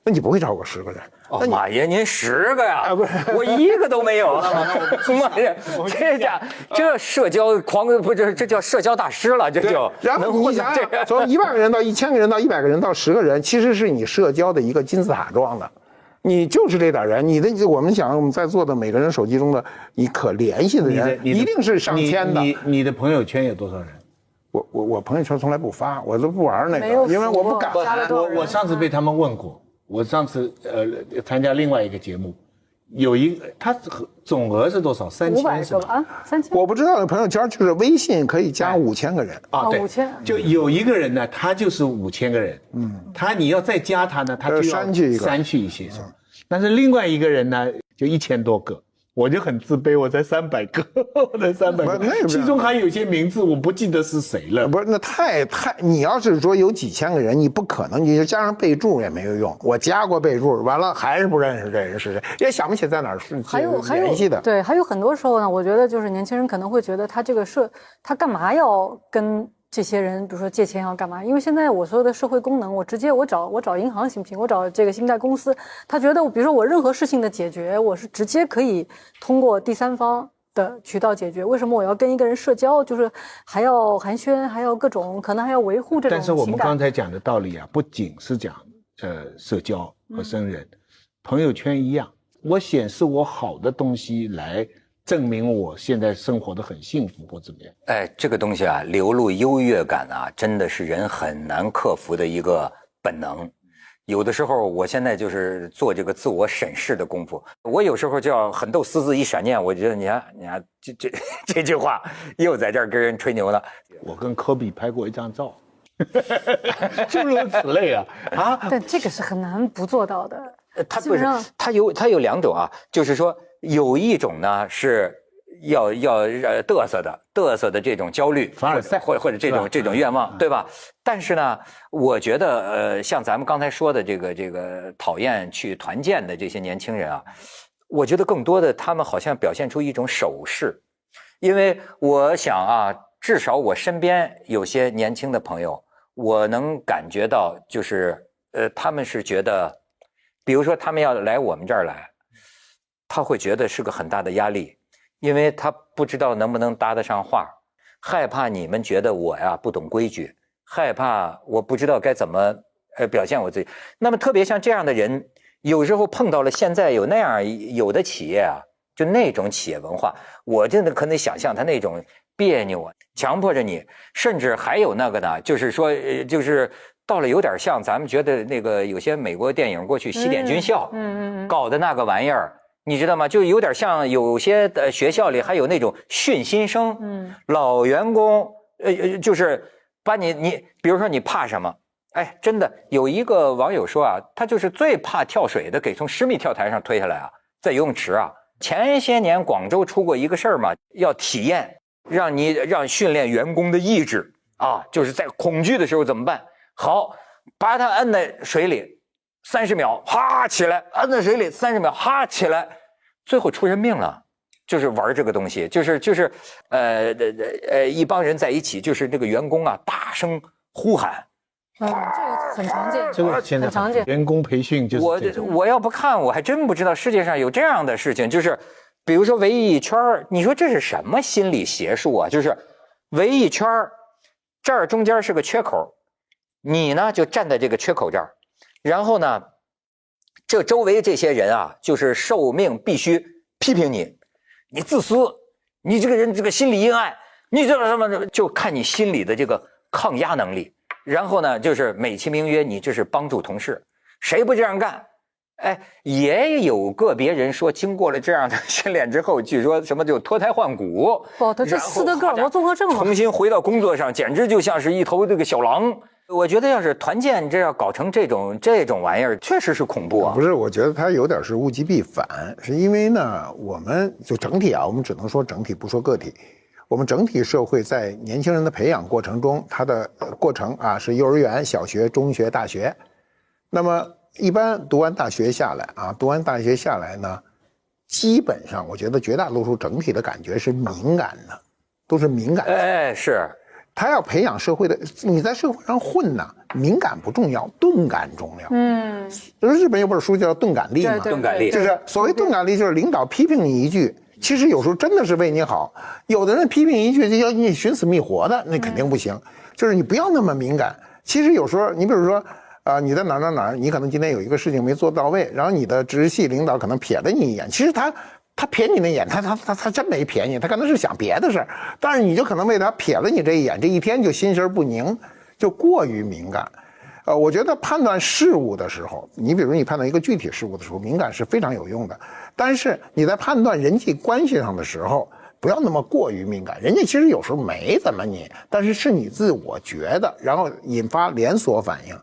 S3: 那你不会超过10个人。
S1: 哦，马爷您10个呀？不是，我1个都没有。妈呀，这社交狂不这叫社交大师了，这就。
S3: 然后你想想，从1万个人到1000个人到100个人到10个人，其实是你社交的一个金字塔状的。你就是这点人，我们想我们在座的每个人手机中的你可联系的人，一定是上千的。
S5: 你的朋友圈有多少人？
S3: 我朋友圈从来不发，我都不玩那个，因为我不敢。
S5: 我上次被他们问过，我上次参加另外一个节目，有一个他总额是多少？3000
S6: 个吧？3000。
S3: 我不知道朋友圈就是微信可以加5000个人
S5: 啊，对
S6: ，5000。
S5: 就有一个人呢，他就是5000个人，你要再加他呢，他就要删去一些是吧？但是另外一个人呢，就1000多个。我就很自卑，我才300个，我才300个，其中还有一些名字我不记得是谁了。
S3: 不是，那太，你要是说有几千个人，你不可能，你就加上备注也没有用。我加过备注，完了还是不认识这人是谁，也想不起在哪儿是联系的。
S6: 对，还有很多时候呢，我觉得就是年轻人可能会觉得他这个他干嘛要跟这些人，比如说借钱要干嘛？因为现在我所有的社会功能，我找银行行不行？我找这个信贷公司，他觉得比如说我任何事情的解决，我是直接可以通过第三方的渠道解决。为什么我要跟一个人社交？就是还要寒暄，还要各种，可能还要维护这种情感。
S5: 但是我们刚才讲的道理啊，不仅是讲社交和生人，朋友圈一样，我显示我好的东西来证明我现在生活的很幸福或怎么样。
S1: 哎，这个东西啊，流露优越感啊，真的是人很难克服的一个本能。有的时候，我现在就是做这个自我审视的功夫。我有时候就要狠斗私自一闪念，我觉得你看这句话又在这儿跟人吹牛了。
S5: 我跟科比拍过一张照，诸如此类啊。
S6: 但这个是很难不做到的。
S1: 他不是，他有两种啊，就是说。有一种呢是要嘚瑟的这种焦虑，
S5: 凡尔赛
S1: 或者这种愿望，对吧？但是呢，我觉得像咱们刚才说的这个讨厌去团建的这些年轻人啊，我觉得更多的他们好像表现出一种守势，因为我想啊，至少我身边有些年轻的朋友，我能感觉到就是他们是觉得，比如说他们要来我们这儿来。他会觉得是个很大的压力，因为他不知道能不能搭得上话，害怕你们觉得我呀不懂规矩，害怕我不知道该怎么表现我自己。那么特别像这样的人，有时候碰到了现在有那样有的企业啊，就那种企业文化，我真的可能想象他那种别扭啊，强迫着你，甚至还有那个呢，就是说就是到了有点像咱们觉得那个有些美国电影过去西点军校搞的那个玩意儿。你知道吗？就有点像有些学校里还有那种训新生，老员工，就是把你比如说你怕什么，哎，真的有一个网友说啊，他就是最怕跳水的，给从10米跳台上推下来啊，在游泳池啊。前些年广州出过一个事儿嘛，要体验，让训练员工的意志啊，就是在恐惧的时候怎么办？好，把他摁在水里30秒，哈起来，摁在水里30秒，哈起来，最后出人命了。就是玩这个东西，就是一帮人在一起，就是那个员工啊，大声呼喊。
S6: 这个很常见，
S5: 这个现在
S6: 很常见。
S5: 员工培训就是这种。
S1: 我要不看，我还真不知道世界上有这样的事情。就是比如说围一圈，你说这是什么心理邪术啊？就是围一圈，这儿中间是个缺口，你呢就站在这个缺口这儿，然后呢，这周围这些人啊，就是受命必须批评你，你自私，你这个人这个心理阴暗，你这什么就看你心里的这个抗压能力。然后呢，就是美其名曰你这是帮助同事，谁不这样干？哎，也有个别人说，经过了这样的训练之后，据说什么就脱胎换骨，
S6: 哦，他这斯德哥尔摩综合症嘛，
S1: 重新回到工作上，简直就像是一头这个小狼。我觉得要是团建这要搞成这种玩意儿，确实是恐怖啊。
S3: 不是，我觉得它有点是物极必反，是因为呢，我们就整体啊，我们只能说整体，不说个体。我们整体社会在年轻人的培养过程中，它的过程啊是幼儿园、小学、中学、大学。那么一般读完大学下来呢，基本上我觉得绝大多数整体的感觉是敏感的，都是敏感的。
S1: 哎，是。
S3: 他要培养社会的，你在社会上混呢，敏感不重要，钝感重要。日本有本书叫《钝感力》嘛，
S1: 钝感力
S3: 就是所谓钝感力，就是领导批评你一句，其实有时候真的是为你好。有的人批评一句就要你寻死觅活的，那肯定不行。就是你不要那么敏感。其实有时候，你比如说，你在哪儿，你可能今天有一个事情没做到位，然后你的直系领导可能瞥了你一眼，其实他瞥你那眼，他真没瞥你，他可能是想别的事儿，但是你就可能为他瞥了你这一眼，这一天就心神不宁，就过于敏感。我觉得判断事物的时候，你比如你判断一个具体事物的时候，敏感是非常有用的。但是你在判断人际关系上的时候，不要那么过于敏感。人家其实有时候没怎么你，但是是你自我觉得，然后引发连锁反应。